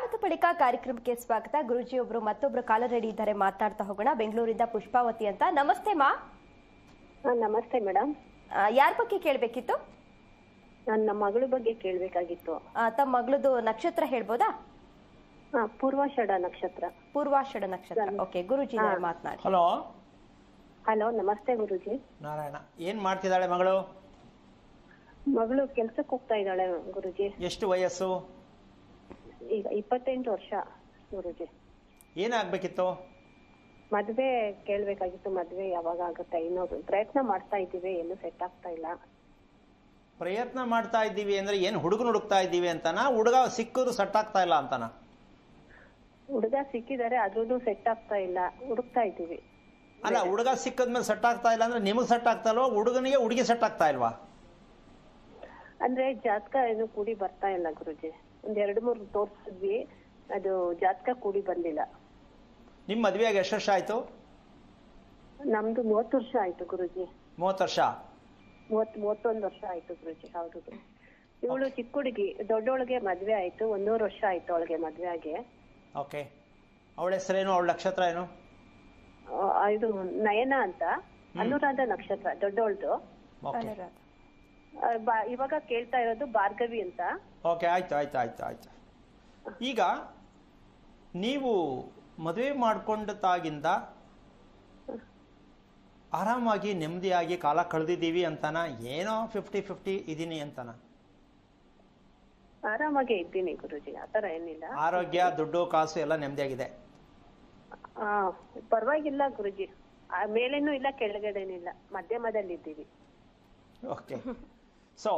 ಸ್ವಾಗತ ಬಳಿಕ ಕಾರ್ಯಕ್ರಮಕ್ಕೆ ಸ್ವಾಗತ. ಗುರುಜಿ ಒಬ್ರು ಮತ್ತೊಬ್ರು ಕಾಲರ್ ರೆಡಿ ಇದ್ದಾರೆ, ಮಾತಾಡ್ತಾ ಹೋಗೋಣ. ಬೆಂಗಳೂರಿಂದ ಪುಷ್ಪಾವತಿ ಅಂತ. ನಮಸ್ತೆ ಮಾ. ನಮಸ್ತೆ ಮೇಡಮ್. ಯಾರ ಬಗ್ಗೆ ಕೇಳಬೇಕಿತ್ತು? ನನ್ನ ಮಗಳ ಬಗ್ಗೆ ಕೇಳಬೇಕಾಗಿತ್ತು. ತಮ್ಮ ಮಗಳದು ನಕ್ಷತ್ರ ಹೇಳ್ಬೋದಾ? ಪೂರ್ವಾಷಾಢ ನಕ್ಷತ್ರ. ಪೂರ್ವಾಷಾಢ ನಕ್ಷತ್ರ. ಓಕೆ ಗುರುಜಿ ಮಾತನಾಡಿ. ಹಲೋ ಹಲೋ, ನಮಸ್ತೆ ಗುರುಜಿ. ನಾರಾಯಣ, ಏನ್ ಮಾಡ್ತಿದ್ದಾಳೆ ಮಗಳು? ಮಗಳು ಕೆಲ್ಸಕ್ಕೆ ಹೋಗ್ತಾ ಇದ್ದಾಳೆ ಗುರುಜಿ. ಎಷ್ಟು ವಯಸ್ಸು? ಈಗ 28 ವರ್ಷ ಗುರುಜಿ. ಏನಾಗ್ಬೇಕಿತ್ತು? ಮದ್ವೆ ಕೇಳ್ಬೇಕಾಗಿತ್ತು. ಮದ್ವೆ ಯಾವಾಗ ಆಗುತ್ತೆ? ಇನ್ನೊಂದು ಪ್ರಯತ್ನ ಮಾಡ್ತಾ ಇದ್ದೀವಿ, ಎಲ್ಲೂ ಸೆಟ್ ಆಗ್ತಾ ಇಲ್ಲ. ಪ್ರಯತ್ನ ಮಾಡ್ತಾ ಇದ್ದೀವಿ ಅಂದ್ರೆ ಏನ್ ಹುಡುಗನ ಹುಡುಕ್ತಾ ಇದ್ದೀವಿ ಅಂತನಾ? ಹುಡುಗ ಸಿಕ್ಕಿದ್ರು ಸೆಟ್ ಆಗ್ತಾ ಇಲ್ಲ ಅಂತನಾ? ಹುಡುಗ ಸಿಕ್ಕಿದ್ದಾರೆ, ಅದ್ರದ್ದು ಸೆಟ್ ಆಗ್ತಾ ಇಲ್ಲ, ಹುಡುಕ್ತಾ ಇದ್ದೀವಿ. ಅಲ್ಲ, ಹುಡುಗ ಸಿಕ್ಕದ್ಮೇಲೆ ಸೆಟ್ ಆಗ್ತಾ ಇಲ್ಲ ಅಂದ್ರೆ ನಿಮಗ್ ಸೆಟ್ ಆಗ್ತಾ ಇಲ್ವಾ? ಹುಡುಗನಿಗೆ ಹುಡುಗಿ ಸೆಟ್ ಆಗ್ತಾ ಇಲ್ವಾ? ಅಂದ್ರೆ ಜಾತಕ ಏನು ಕೂಡಿ ಬರ್ತಾ ಇಲ್ಲ ಗುರುಜಿ. ಒಂದ್ 2-3 ತೋರ್ಸಿದ್ವಿ, ಅದು ಜಾತಕ ಕೂಡಿ ಬಂದಿಲ್ಲ. ನಿಮ್ ಮದ್ವೆಯಾಗ ಎಷ್ಟು ವರ್ಷ ಆಯ್ತು? ನಮ್ದು 30 ವರ್ಷ ಆಯ್ತು ಗುರುಜಿ. 30 ವರ್ಷ? 31 ವರ್ಷ ಆಯ್ತು ಗುರುಜಿ. ಹೌದು. ಇವಳು ಚಿಕ್ಕ ಹುಡುಗಿ, ದೊಡ್ಡವಳಿಗೆ ಮದ್ವೆ ಆಯ್ತು. 1.5 ವರ್ಷ ಆಯ್ತು ಅವಳಿಗೆ ಮದ್ವೆ ಆಗಿ. ಓಕೆ. ಅವಳ ಹೆಸರೇನು? ಅವಳ ನಕ್ಷತ್ರ ಏನು? ಇದು ನಯನ ಅಂತ, ಅನುರಾಧ ನಕ್ಷತ್ರ ದೊಡ್ಡವಳ್ದು. ಇವಾಗ ಕೇಳ್ತಾ ಇರೋದು ಭಾರ್ಗವಿ ಅಂತ. ಓಕೆ, ಆಯ್ತು ಆಯ್ತು ಆಯ್ತು ಆಯ್ತು. ಈಗ ನೀವು ಮದುವೆ ಮಾಡ್ಕೊಂಡಾಗಿಂದ ಆರಾಮಾಗಿ ನೆಮ್ಮದಿಯಾಗಿ ಕಾಲ ಕಳೆದಿದ್ದೀವಿ ಅಂತನಾ, ಏನೋ 50-50 ಇದೀನಿ ಅಂತನಾ? ಆರಾಮಾಗೆ ಇದ್ದೀನಿ ಗುರುಜಿ, ಆತರ ಏನಿಲ್ಲ. ಆರೋಗ್ಯ, ದುಡ್ಡು, ಕಾಸು ಎಲ್ಲ ನೆಮ್ಮದಿಯಾಗಿದೆ? ಪರವಾಗಿಲ್ಲ ಗುರುಜಿ. ಮೇಲೇನೂ ಇಲ್ಲ, ಕೆಳಗಡೆನಿಲ್ಲ, ಮಧ್ಯಮದಲ್ಲಿ ಇದ್ದೀವಿ. ಓಕೆ. ಸೊ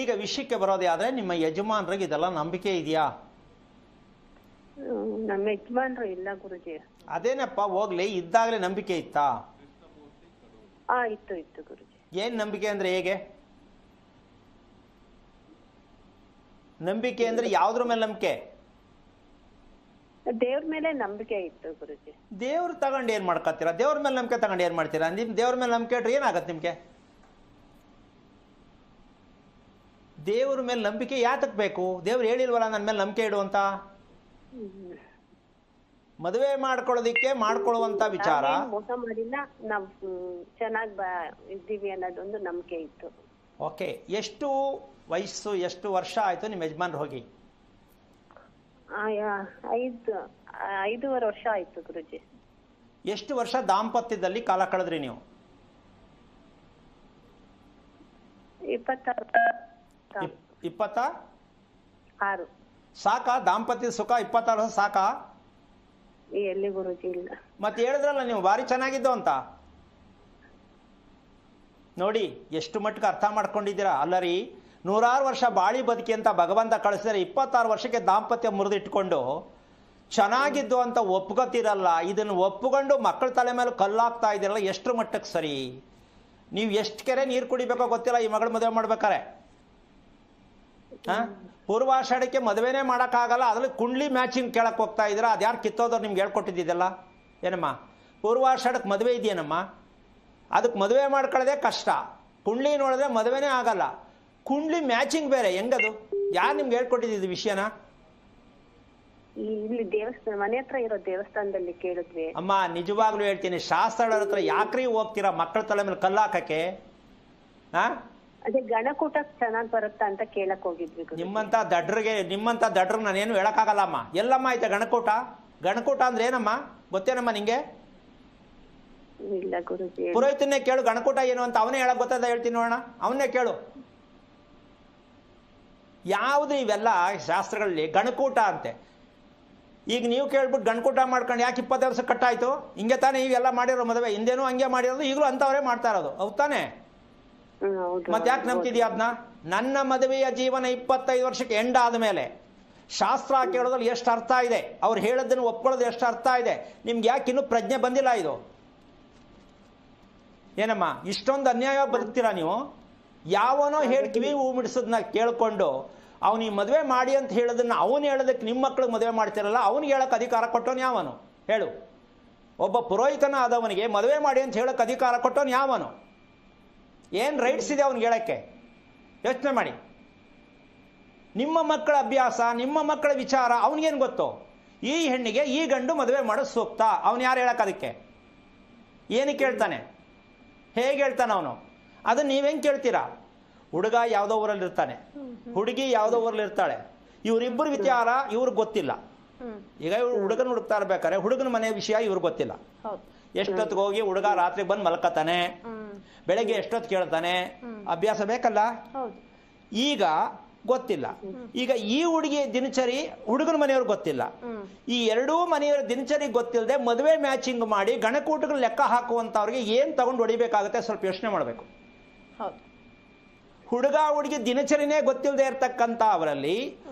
ಈಗ ವಿಷಯಕ್ಕೆ ಬರೋದೇ ಆದ್ರೆ, ನಿಮ್ಮ ಯಜಮಾನ್ರಿಗೆ ಇದೆಲ್ಲ ನಂಬಿಕೆ ಇದೆಯಾ? ನಮ್ಮ ಯಜಮಾನ್ರು ಇಲ್ಲ ಗುರುಜಿ. ಅದೇನಪ್ಪ, ಹೋಗ್ಲಿ, ಇದ್ದಾಗಲೇ ನಂಬಿಕೆ ಇತ್ತಾ? ಇತ್ತು ಗುರುಜಿ. ಏನ್ ನಂಬಿಕೆ ಅಂದ್ರೆ ಹೇಗೆ? ನಂಬಿಕೆ ಅಂದ್ರೆ ಯಾವ್ದ್ರ ಮೇಲೆ ನಂಬಿಕೆ? ದೇವ್ರ ಮೇಲೆ ನಂಬಿಕೆ ಇತ್ತು ಗುರುಜಿ. ದೇವ್ರ ತಗೊಂಡು ಏನ್ ಮಾಡ್ಕೊತೀರಾ? ದೇವ್ರ ಮೇಲೆ ನಂಬಿಕೆ ತಗೊಂಡು ಏನ್ ಮಾಡ್ತೀರಾ? ನಿಮ್ ದೇವ್ರ ಮೇಲೆ ನಂಬಿಕೆ ಇಟ್ರೆ ಏನಾಗತ್ತೆ ನಿಮ್ಗೆ? ದೇವ್ರ ಮೇಲೆ ನಂಬಿಕೆ ಯಾತಕ್ ಬೇಕು? ದೇವ್ರು ಹೇಳಿಲ್ವಲ್ಲ ನನ್ನ ಮೇಲೆ ನಂಬಿಕೆ ಇಡು ಅಂತ. ಮದುವೆ ಮಾಡ್ಕೊಳ್ಳೋದಿಕ್ಕೆ ಮಾಡ್ಕೊಳ್ಳುವಂತ ವಿಚಾರ. ಮೋಸ ಮಾಡಿಲ್ಲ, ನಾವು ಚೆನ್ನಾಗಿ ಇದ್ದೀವಿ ಅನ್ನೋದೊಂದು ನಂಬಿಕೆ ಇತ್ತು. ಓಕೆ. ಎಷ್ಟು ವಯಸ್ಸು, ಎಷ್ಟು ವರ್ಷ ಆಯ್ತು ನಿಮ್ಮ ಯಜಮಾನ್ರು ಹೋಗಿ? 5.5 ವರ್ಷ ಆಯ್ತು ಗುರುಜಿ. ಎಷ್ಟು ವರ್ಷ ದಾಂಪತ್ಯದಲ್ಲಿ ಕಾಲ ಕಳೆದ್ರಿ ನೀವು? 26. ಸಾಕಾ ದಾಂಪತ್ಯದ ಸುಖ? 26 ವರ್ಷ ಸಾಕಾ? ಎಲ್ಲಿ ಗುರುಜಿ, ಇಲ್ಲ. ಮತ್ತೆ ಹೇಳಿದ್ರಲ್ಲ ನೀವು ಭಾರಿ ಚೆನ್ನಾಗಿದ್ದು ಅಂತ. ನೋಡಿ ಎಷ್ಟು ಮಟ್ಟಿಗೆ ಅರ್ಥ ಮಾಡ್ಕೊಂಡಿದ್ದೀರಾ. ಅಲ್ಲರಿ, 100 ವರ್ಷ ಬಾಳಿ ಬದುಕಿ ಅಂತ ಭಗವಂತ ಕಳಿಸಿದರೆ 26 ವರ್ಷಕ್ಕೆ ದಾಂಪತ್ಯ ಮುರಿದಿಟ್ಕೊಂಡು ಚೆನ್ನಾಗಿದ್ದು ಅಂತ ಒಪ್ಕೋತಿರಲ್ಲ. ಇದನ್ನು ಒಪ್ಪಿಕೊಂಡು ಮಕ್ಕಳ ತಲೆ ಮೇಲೆ ಕಲ್ಲಾಗ್ತಾ ಇದ್ದೀರಲ್ಲ, ಎಷ್ಟು ಮಟ್ಟಕ್ಕೆ ಸರಿ? ನೀವು ಎಷ್ಟು ಕೆರೆ ನೀರು ಕುಡಿಬೇಕೋ ಗೊತ್ತಿಲ್ಲ ಈ ಮಗಳು ಮದುವೆ ಮಾಡ್ಬೇಕಾರೆ. ಪೂರ್ವಾಷಾಢಕ್ಕೆ ಮದುವೆನೇ ಮಾಡೋಕ್ಕಾಗಲ್ಲ, ಅದ್ರಲ್ಲಿ ಕುಂಡ್ಲಿ ಮ್ಯಾಚಿಂಗ್ ಕೇಳಕ್ಕೆ ಹೋಗ್ತಾ ಇದ್ದೀರಾ. ಅದ್ಯಾರು ಕಿತ್ತೋದವ್ರು ನಿಮ್ಗೆ ಹೇಳ್ಕೊಟ್ಟಿದ್ದಿದ್ದಲ್ಲ ಏನಮ್ಮ? ಪೂರ್ವಾಷಾಢಕ್ಕೆ ಮದುವೆ ಇದೆಯೇನಮ್ಮ? ಅದಕ್ಕೆ ಮದುವೆ ಮಾಡ್ಕೊಳ್ಳೋದೇ ಕಷ್ಟ. ಕುಂಡ್ಲಿ ನೋಡಿದ್ರೆ ಮದುವೆನೇ ಆಗಲ್ಲ. ಕುಂಡ್ಲಿ ಮ್ಯಾಚಿಂಗ್ ಬೇರೆ, ಹೆಂಗದು? ಯಾರು ನಿಮ್ಗೆ ಹೇಳ್ಕೊಟ್ಟಿದ್ದು ವಿಷಯನ? ಇಲ್ಲಿ ದೇವಸ್ಥಾನ, ಮನೆ ಹತ್ರ ಇರೋ ದೇವಸ್ಥಾನದಲ್ಲಿ ಕೇಳಿದ್ವಿ. ಅಮ್ಮ ನಿಜವಾಗ್ಲೂ ಹೇಳ್ತೀನಿ, ಶಾಸ್ತ್ರಗಳ ಹತ್ರ ಯಾಕ್ರಿ ಹೋಗ್ತೀರಾ ಮಕ್ಕಳ ತಲೆ ಮೇಲೆ ಕಲ್ಲಾಕಕ್ಕೆ? ಅದೇ ಗಣಕೂಟ ಚೆನ್ನಾಗಿ ಬರುತ್ತಾ ಅಂತ ಕೇಳಕ್ ಹೋಗಿದ್ವಿ. ನಿಮ್ಮಂತ ದಡ್ರಿಗೆ ನಾನೇನು ಹೇಳಕ್ಕಾಗಲ್ಲಮ್ಮ. ಎಲ್ಲಮ್ಮ ಐತೆ ಗಣಕೂಟ? ಗಣಕೂಟ ಅಂದ್ರೆ ಏನಮ್ಮ ಗೊತ್ತೇನಮ್ಮ ನಿಂಗೆ? ಇಲ್ಲ ಗುರುಜಿ. ಪುರೋಹಿತನ್ನೇ ಕೇಳು ಗಣಕೂಟ ಏನು ಅಂತ, ಅವನೇ ಹೇಳಕ್ ಗೊತ್ತದ, ಹೇಳ್ತೀನಿ ನೋಡೋಣ. ಅವನ್ನೇ ಕೇಳು. ಯಾವುದು ಇವೆಲ್ಲ ಶಾಸ್ತ್ರಗಳಲ್ಲಿ ಗಣಕೂಟ ಅಂತೆ. ಈಗ ನೀವು ಕೇಳ್ಬಿಟ್ಟು ಗಣಕೂಟ ಮಾಡ್ಕೊಂಡು ಯಾಕೆ 20 ವರ್ಷ ಕಟ್ಟಾಯ್ತು? ಹಿಂಗೆ ತಾನೇ ಇವೆಲ್ಲ ಮಾಡಿರೋ ಮದುವೆ, ಹಿಂದೇನೂ ಹಂಗೆ ಮಾಡಿರೋದು, ಈಗಲೂ ಅಂತವರೇ ಮಾಡ್ತಾ ಇರೋದು, ಹೌದು ತಾನೆ? ಮತ್ತೆ ಯಾಕೆ ನಂಬ್ತಿದ್ಯಾ ಅದನ್ನ? ನನ್ನ ಮದುವೆಯ ಜೀವನ 25 ವರ್ಷಕ್ಕೆ ಎಂಡ್ ಆದಮೇಲೆ ಶಾಸ್ತ್ರ ಕೇಳೋದ್ರಲ್ಲಿ ಎಷ್ಟು ಅರ್ಥ ಇದೆ, ಅವ್ರು ಹೇಳೋದನ್ನು ಒಪ್ಕೊಳ್ಳೋದು ಎಷ್ಟು ಅರ್ಥ ಇದೆ, ನಿಮ್ಗೆ ಯಾಕೆ ಇನ್ನೂ ಪ್ರಜ್ಞೆ ಬಂದಿಲ್ಲ? ಇದು ಏನಮ್ಮ ಇಷ್ಟೊಂದು ಅನ್ಯಾಯ ಬದುಕ್ತೀರಾ ನೀವು? ಯಾವನೋ ಹೇಳಿ ಕಿವಿ ಹೂ ಮಿಡಿಸೋದನ್ನ ಕೇಳ್ಕೊಂಡು ಅವನಿಗೆ ಮದುವೆ ಮಾಡಿ ಅಂತ ಹೇಳೋದನ್ನ ಅವನು ಹೇಳೋದಕ್ಕೆ ನಿಮ್ಮ ಮಕ್ಳಿಗೆ ಮದುವೆ ಮಾಡ್ತಿರಲ್ಲ, ಅವನಿಗೆ ಹೇಳಕ್ಕೆ ಅಧಿಕಾರ ಕೊಟ್ಟವನು ಯಾವನು ಹೇಳು? ಒಬ್ಬ ಪುರೋಹಿತನ ಆದವನಿಗೆ ಮದುವೆ ಮಾಡಿ ಅಂತ ಹೇಳಕ್ಕೆ ಅಧಿಕಾರ ಕೊಟ್ಟವನು ಯಾವನು? ಏನು ರೈಟ್ಸ್ ಇದೆ ಅವ್ನಿಗೆ ಹೇಳಕ್ಕೆ? ಯೋಚನೆ ಮಾಡಿ. ನಿಮ್ಮ ಮಕ್ಕಳ ಅಭ್ಯಾಸ, ನಿಮ್ಮ ಮಕ್ಕಳ ವಿಚಾರ ಅವನಿಗೇನು ಗೊತ್ತು? ಈ ಹೆಣ್ಣಿಗೆ ಈ ಗಂಡು ಮದುವೆ ಮಾಡೋದು ಸೂಕ್ತ. ಅವನು ಯಾರು ಹೇಳಕ್ಕೆ ಅದಕ್ಕೆ? ಏನಕ್ಕೆ ಹೇಳ್ತಾನೆ? ಹೇಗೆ ಹೇಳ್ತಾನೆ ಅವನು? ಅದನ್ನು ನೀವೇನು ಕೇಳ್ತೀರಾ? ಹುಡುಗ ಯಾವುದೋ ಊರಲ್ಲಿ ಇರ್ತಾನೆ, ಹುಡುಗಿ ಯಾವುದೋ ಊರಲ್ಲಿ ಇರ್ತಾಳೆ. ಇವರಿಬ್ಬರು ವಿಚಾರ ಇವ್ರಿಗೆ ಗೊತ್ತಿಲ್ಲ. ಈಗ ಇವ್ರು ಹುಡುಗನ ಹುಡುಕ್ತಾ ಇರ್ಬೇಕಾರೆ ಹುಡುಗನ ಮನೆ ವಿಷಯ ಇವ್ರಿಗೆ ಗೊತ್ತಿಲ್ಲ. ಎಷ್ಟೊತ್ತಿಗೆ ಹೋಗಿ ಹುಡುಗ ರಾತ್ರಿ ಬಂದು ಮಲ್ಕತಾನೆ, ಬೆಳಗ್ಗೆ ಎಷ್ಟೊತ್ತು ಕೇಳ್ತಾನೆ, ಅಭ್ಯಾಸ ಬೇಕಲ್ಲ. ಈಗ ಗೊತ್ತಿಲ್ಲ. ಈಗ ಈ ಹುಡುಗಿ ದಿನಚರಿ ಹುಡುಗನ ಮನೆಯವ್ರಿಗೆ ಗೊತ್ತಿಲ್ಲ. ಈ ಎರಡೂ ಮನೆಯವರ ದಿನಚರಿ ಗೊತ್ತಿಲ್ಲದೆ ಮದುವೆ ಮ್ಯಾಚಿಂಗ್ ಮಾಡಿ ಗಣಕೂಟಗಳು ಲೆಕ್ಕ ಹಾಕುವಂತವ್ರಿಗೆ ಏನ್ ತಗೊಂಡು ಹೊಡಿಬೇಕಾಗುತ್ತೆ ಸ್ವಲ್ಪ ಯೋಚನೆ ಮಾಡಬೇಕು. ಹುಡುಗ ಹುಡುಗಿ ದಿನಚರಿನೇ ಗೊತ್ತಿಲ್ಲದೆ ಇರ್ತಕ್ಕಂಥ ಅವರಲ್ಲಿ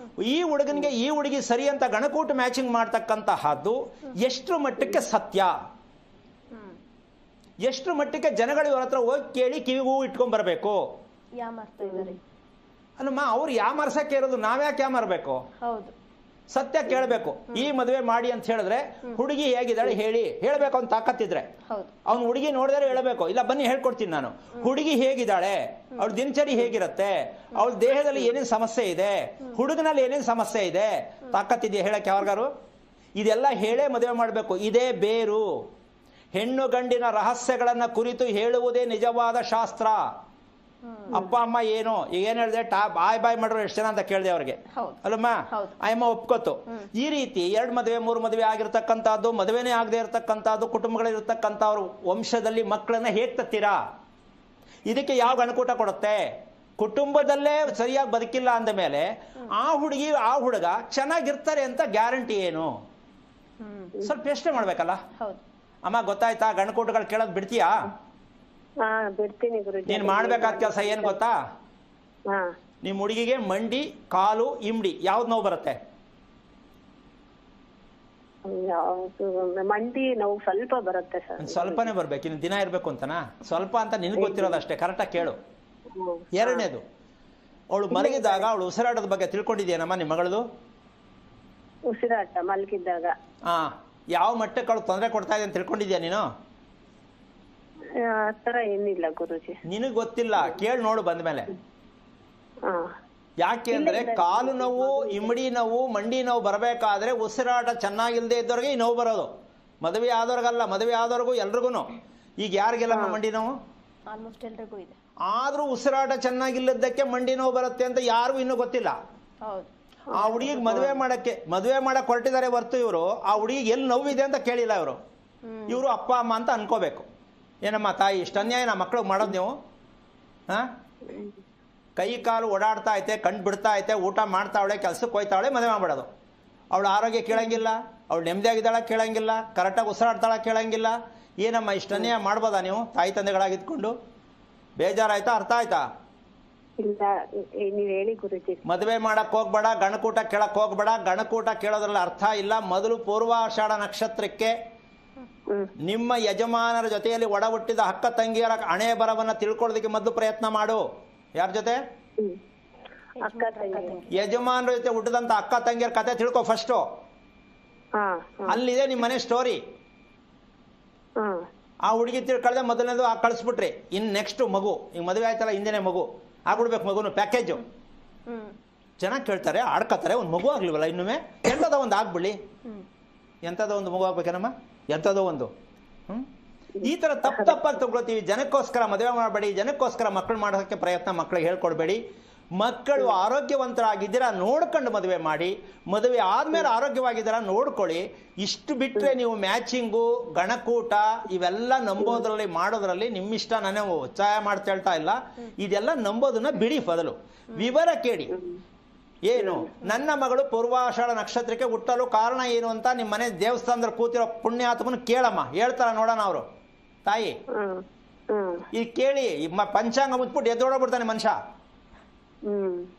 ಈ ಹುಡುಗನಿಗೆ ಈ ಹುಡುಗಿ ಸರಿ ಅಂತ ಗಣಕೂಟ ಮ್ಯಾಚಿಂಗ್ ಮಾಡ್ತಕ್ಕಂತಹದ್ದು ಎಷ್ಟು ಮಟ್ಟಕ್ಕೆ ಸತ್ಯ, ಎಷ್ಟು ಮಟ್ಟಕ್ಕೆ ಜನಗಳು ಇವ್ರ ಹತ್ರ ಹೋಗಿ ಕೇಳಿ ಕಿವಿಗೂ ಇಟ್ಕೊಂಡ್ ಬರಬೇಕು. ಅಲ್ಲಮ್ಮ, ಅವ್ರು ಯಾಮರ್ಸಕ್ಕೆ ಇರೋದು, ನಾವ್ಯಾಕೆ ಯಾಮರ್ಬೇಕು? ಸತ್ಯ ಕೇಳಬೇಕು. ಈ ಮದುವೆ ಮಾಡಿ ಅಂತ ಹೇಳಿದ್ರೆ ಹುಡುಗಿ ಹೇಗಿದ್ದಾಳೆ ಹೇಳಬೇಕು ಅಂತ ತಾಕತ್ತಿದ್ರೆ ಅವ್ನು ಹುಡುಗಿ ನೋಡಿದ್ರೆ ಹೇಳಬೇಕು. ಇಲ್ಲ ಬನ್ನಿ ಹೇಳ್ಕೊಡ್ತೀನಿ ನಾನು, ಹುಡುಗಿ ಹೇಗಿದ್ದಾಳೆ, ಅವಳ ದಿನಚರಿ ಹೇಗಿರುತ್ತೆ, ಅವಳ ದೇಹದಲ್ಲಿ ಏನೇನು ಸಮಸ್ಯೆ ಇದೆ, ಹುಡುಗನಲ್ಲಿ ಏನೇನು ಸಮಸ್ಯೆ ಇದೆ, ತಾಕತ್ತಿದೆಯಾ ಹೇಳಕ್ಕೆ ಯಾವಾಗಾರು? ಇದೆಲ್ಲ ಹೇಳೇ ಮದುವೆ ಮಾಡಬೇಕು. ಇದೇ ಬೇರು. ಹೆಣ್ಣು ಗಂಡಿನ ರಹಸ್ಯಗಳನ್ನ ಕುರಿತು ಹೇಳುವುದೇ ನಿಜವಾದ ಶಾಸ್ತ್ರ. ಅಪ್ಪ ಅಮ್ಮ ಏನು ಈಗ ಏನ್ ಹೇಳಿದೆ, ಬಾಯ್ ಮಾಡ್ರು ಎಷ್ಟು ಜನ ಅಂತ ಕೇಳಿದೆ ಅವ್ರಿಗೆ, ಅಲ್ಲಮ್ಮ ಅಯ್ಯಮ್ಮ ಒಪ್ಕೋತು. ಈ ರೀತಿ 2 ಮದುವೆ 3 ಮದುವೆ ಆಗಿರ್ತಕ್ಕಂಥದ್ದು, ಮದುವೆನೇ ಆಗದೆ ಇರತಕ್ಕಂಥದ್ದು, ಕುಟುಂಬಗಳಿರ್ತಕ್ಕಂಥವ್ರ ವಂಶದಲ್ಲಿ ಮಕ್ಕಳನ್ನ ಹೇಗ್ ತತ್ತೀರಾ? ಇದಕ್ಕೆ ಯಾವ ಗಣಕೂಟ ಕೊಡುತ್ತೆ? ಕುಟುಂಬದಲ್ಲೇ ಸರಿಯಾಗಿ ಬದುಕಿಲ್ಲ ಅಂದ ಮೇಲೆ ಆ ಹುಡುಗಿ ಆ ಹುಡುಗ ಚೆನ್ನಾಗಿರ್ತಾರೆ ಅಂತ ಗ್ಯಾರಂಟಿ ಏನು? ಸ್ವಲ್ಪ ಯೋಚನೆ ಮಾಡ್ಬೇಕಲ್ಲ. ಅಮ್ಮ ಗೊತ್ತಾಯ್ತಾ? ಗಣಕೂಟಗಳು ಕೇಳೋದು ಬಿಡ್ತೀಯಾ? ಬಿಡ್ತೀನಿ ಗುರುಜಿ. ನೀನ್ ಮಾಡ್ಬೇಕಾದ ಕೆಲಸ ಏನ್ ಗೊತ್ತಾ? ನಿಮ್ ಹುಡುಗಿಗೆ ಮಂಡಿ, ಕಾಲು, ಇಮ್ಡಿ ಯಾವ್ದು ನೋವು ಬರುತ್ತೆ? ಮಂಡಿ ನೋವು ಸ್ವಲ್ಪ ಬರುತ್ತೆ ಸರ್. ಸ್ವಲ್ಪನೇ ಬರ್ಬೇಕು, ಇನ್ನು ದಿನ ಇರ್ಬೇಕು ಅಂತನಾ? ಸ್ವಲ್ಪ ಅಂತ ನಿನ್ಗೆ ಗೊತ್ತಿರೋದಷ್ಟೇ, ಕರೆಕ್ಟಾಗಿ ಕೇಳು. ಎರಡನೇದು, ಅವಳು ಮಲಗಿದಾಗ ಅವಳು ಉಸಿರಾಟದ ಬಗ್ಗೆ ತಿಳ್ಕೊಂಡಿದ್ಯೇನಮ್ಮ ನಿಮ್ಮ ಮಗಳದು? ಉಸಿರಾಟ ಮಲಗಿದ್ದಾಗ ಯಾವ ಮಟ್ಟಕ್ಕೆ ಅವಳು ತೊಂದರೆ ಕೊಡ್ತಾ ಇದೆ ಅಂತ ತಿಳ್ಕೊಂಡಿದ್ಯಾ ನೀನು? ಆತರ ಏನಿಲ್ಲ ಗುರುಜಿ. ನಿನಗ್ ಗೊತ್ತಿಲ್ಲ, ಕೇಳಿ ನೋಡು ಬಂದ್ಮೇಲೆ. ಯಾಕೆ ಅಂದ್ರೆ ಕಾಲು ನೋವು, ಇಮ್ಮಡಿ ನೋವು, ಮಂಡಿ ನೋವು ಬರಬೇಕಾದ್ರೆ ಉಸಿರಾಟ ಚೆನ್ನಾಗಿಲ್ದೇ ಇದ್ದವ್ರಿಗೆ ಈ ನೋವು ಬರೋದು. ಮದುವೆ ಆದವ್ರಿಗಲ್ಲ, ಮದುವೆ ಆದವ್ರಿಗೂ ಎಲ್ರಿಗೂ. ಈಗ ಯಾರಿಗೆಲ್ಲ ಮಂಡಿ ನೋವು? ಆಲ್ಮೋಸ್ಟ್ ಎಲ್ರಿಗೂ ಇದೆ. ಆದ್ರೂ ಉಸಿರಾಟ ಚೆನ್ನಾಗಿಲ್ಲದಕ್ಕೆ ಮಂಡಿ ನೋವು ಬರುತ್ತೆ ಅಂತ ಯಾರಿಗೂ ಇನ್ನೂ ಗೊತ್ತಿಲ್ಲ. ಆ ಹುಡುಗಿಗೆ ಮದುವೆ ಮಾಡಕ್ ಹೊರಟಿದ್ದಾರೆ ಹೊರ್ತು ಇವರು ಆ ಹುಡುಗಿಗೆ ಎಲ್ಲಿ ನೋವಿದೆ ಅಂತ ಕೇಳಿಲ್ಲ. ಇವರು ಅಪ್ಪ ಅಮ್ಮ ಅಂತ ಅನ್ಕೋಬೇಕು. ಏನಮ್ಮ ತಾಯಿ, ಇಷ್ಟ ಅನ್ಯಾಯ ನಮ್ಮ ಮಕ್ಕಳು ಮಾಡೋದು ನೀವು? ಕೈ ಕಾಲು ಓಡಾಡ್ತಾ ಐತೆ, ಕಣ್ ಬಿಡ್ತಾ ಐತೆ, ಊಟ ಮಾಡ್ತಾವಳೆ, ಕೆಲ್ಸಕ್ಕೆ ಹೋಯ್ತಾವಳೆ, ಮದುವೆ ಮಾಡ್ಬಿಡೋದು. ಅವಳು ಆರೋಗ್ಯ ಕೇಳಂಗಿಲ್ಲ, ಅವಳು ನೆಮ್ಮದಿಯಾಗಿದ್ದಾಳ ಕೇಳಂಗಿಲ್ಲ, ಕರೆಕ್ಟಾಗಿ ಉಸಿರಾಡ್ತಾಳ ಕೇಳಂಗಿಲ್ಲ. ಏನಮ್ಮ ಇಷ್ಟ ಅನ್ಯಾಯ ಮಾಡ್ಬೋದಾ ನೀವು ತಾಯಿ ತಂದೆಗಳಾಗಿದ್ಕೊಂಡು? ಬೇಜಾರಾಯ್ತಾ? ಅರ್ಥ ಆಯ್ತಾ? ನೀವ್ ಹೇಳಿ ಗುರುಜಿ. ಮದುವೆ ಮಾಡಕ್ ಹೋಗ್ಬೇಡ, ಗಣಕೂಟ ಕೇಳಕ್ ಹೋಗ್ಬೇಡ. ಗಣಕೂಟ ಕೇಳೋದ್ರಲ್ಲಿ ಅರ್ಥ ಇಲ್ಲ. ಮೊದಲು ಪೂರ್ವಾಷಾಢ ನಕ್ಷತ್ರಕ್ಕೆ ನಿಮ್ಮ ಯಜಮಾನರ ಜೊತೆಯಲ್ಲಿ ಒಡ ಹುಟ್ಟಿದ ಅಕ್ಕ ತಂಗಿಯರ ಹಣೆ ಬರವನ್ನ ತಿಳ್ಕೊಳ್ಳೋದಕ್ಕೆ ಮೊದಲು ಪ್ರಯತ್ನ ಮಾಡು. ಯಾರ ಜೊತೆ? ಯಜಮಾನರ ಜೊತೆ ಹುಟ್ಟಿದಂತ ಅಕ್ಕ ತಂಗಿಯರ ಕತೆ ತಿಳ್ಕೊ ಫಸ್ಟು. ಅಲ್ಲಿದೆ ನಿಮ್ಮ ಮನೆ ಸ್ಟೋರಿ. ಆ ಹುಡುಗಿ ತಿಳ್ಕೊಳ್ಳದೆ ಮೊದಲನೇದು ಕಳಿಸ್ಬಿಟ್ರಿ. ಇನ್ ನೆಕ್ಸ್ಟ್ ಮಗು, ಈಗ ಮದುವೆ ಆಯ್ತಲ್ಲ ಹಿಂದೆನೆ ಮಗು ಆಗ್ಬಿಡ್ಬೇಕು. ಮಗುನು ಪ್ಯಾಕೇಜು ಚೆನ್ನಾಗಿ ಕೇಳ್ತಾರೆ, ಆಡ್ಕೋತಾರೆ. ಒಂದು ಮಗು ಆಗ್ಲಿವಲ್ಲ ಇನ್ನೊಮ್ಮೆ, ಎಂಥದೋ ಒಂದು ಆಗ್ಬಿಡ್ಲಿ. ಎಂಥದೋ ಒಂದು ಮಗು ಆಗ್ಬೇಕೇನಮ್ಮ, ಎಂಥದೋ ಒಂದು. ಈ ತರ ತಪ್ಪಾಗಿ ತಗೊಳ್ತೀವಿ. ಜನಕ್ಕೋಸ್ಕರ ಮದುವೆ ಮಾಡಬೇಡಿ, ಜನಕ್ಕೋಸ್ಕರ ಮಕ್ಕಳು ಮಾಡೋದಕ್ಕೆ ಪ್ರಯತ್ನ ಮಕ್ಕಳಿಗೆ ಹೇಳ್ಕೊಡ್ಬೇಡಿ. ಮಕ್ಕಳು ಆರೋಗ್ಯವಂತರಾಗಿದ್ದೀರಾ ನೋಡ್ಕೊಂಡು ಮದುವೆ ಮಾಡಿ, ಮದುವೆ ಆದ್ಮೇಲೆ ಆರೋಗ್ಯವಾಗಿದ್ದೀರಾ ನೋಡ್ಕೊಳ್ಳಿ. ಇಷ್ಟು ಬಿಟ್ರೆ ನೀವು ಮ್ಯಾಚಿಂಗು, ಗಣಕೂಟ ಇವೆಲ್ಲ ನಂಬೋದ್ರಲ್ಲಿ ಮಾಡೋದ್ರಲ್ಲಿ ನಿಮ್ಮಿಷ್ಟ. ನಾನೇ ಒತ್ತಾಯ ಮಾಡ್ತಾ ಹೇಳ್ತಾ ಇಲ್ಲ. ಇದೆಲ್ಲ ನಂಬೋದನ್ನ ಬಿಡಿ. ಬದಲು ವಿವರ ಕೇಳಿ. ಏನು ನನ್ನ ಮಗಳು ಪೂರ್ವಾಷಾಢ ನಕ್ಷತ್ರಕ್ಕೆ ಹುಟ್ಟಲು ಕಾರಣ ಏನು ಅಂತ ನಿಮ್ಮ ಮನೆ ದೇವಸ್ಥಾನದಲ್ಲಿ ಕೂತಿರೋ ಪುಣ್ಯಾತ್ಮನ ಕೇಳಮ್ಮ, ಹೇಳ್ತಾರ ನೋಡೋಣ ಅವರು. ತಾಯಿ ಈಗ ಕೇಳಿ, ಪಂಚಾಂಗ ಮುಚ್ಬಿಟ್ಟು ಎದ್ದೋಡಬಿಡ್ತಾನೆ ಮನುಷ್ಯ.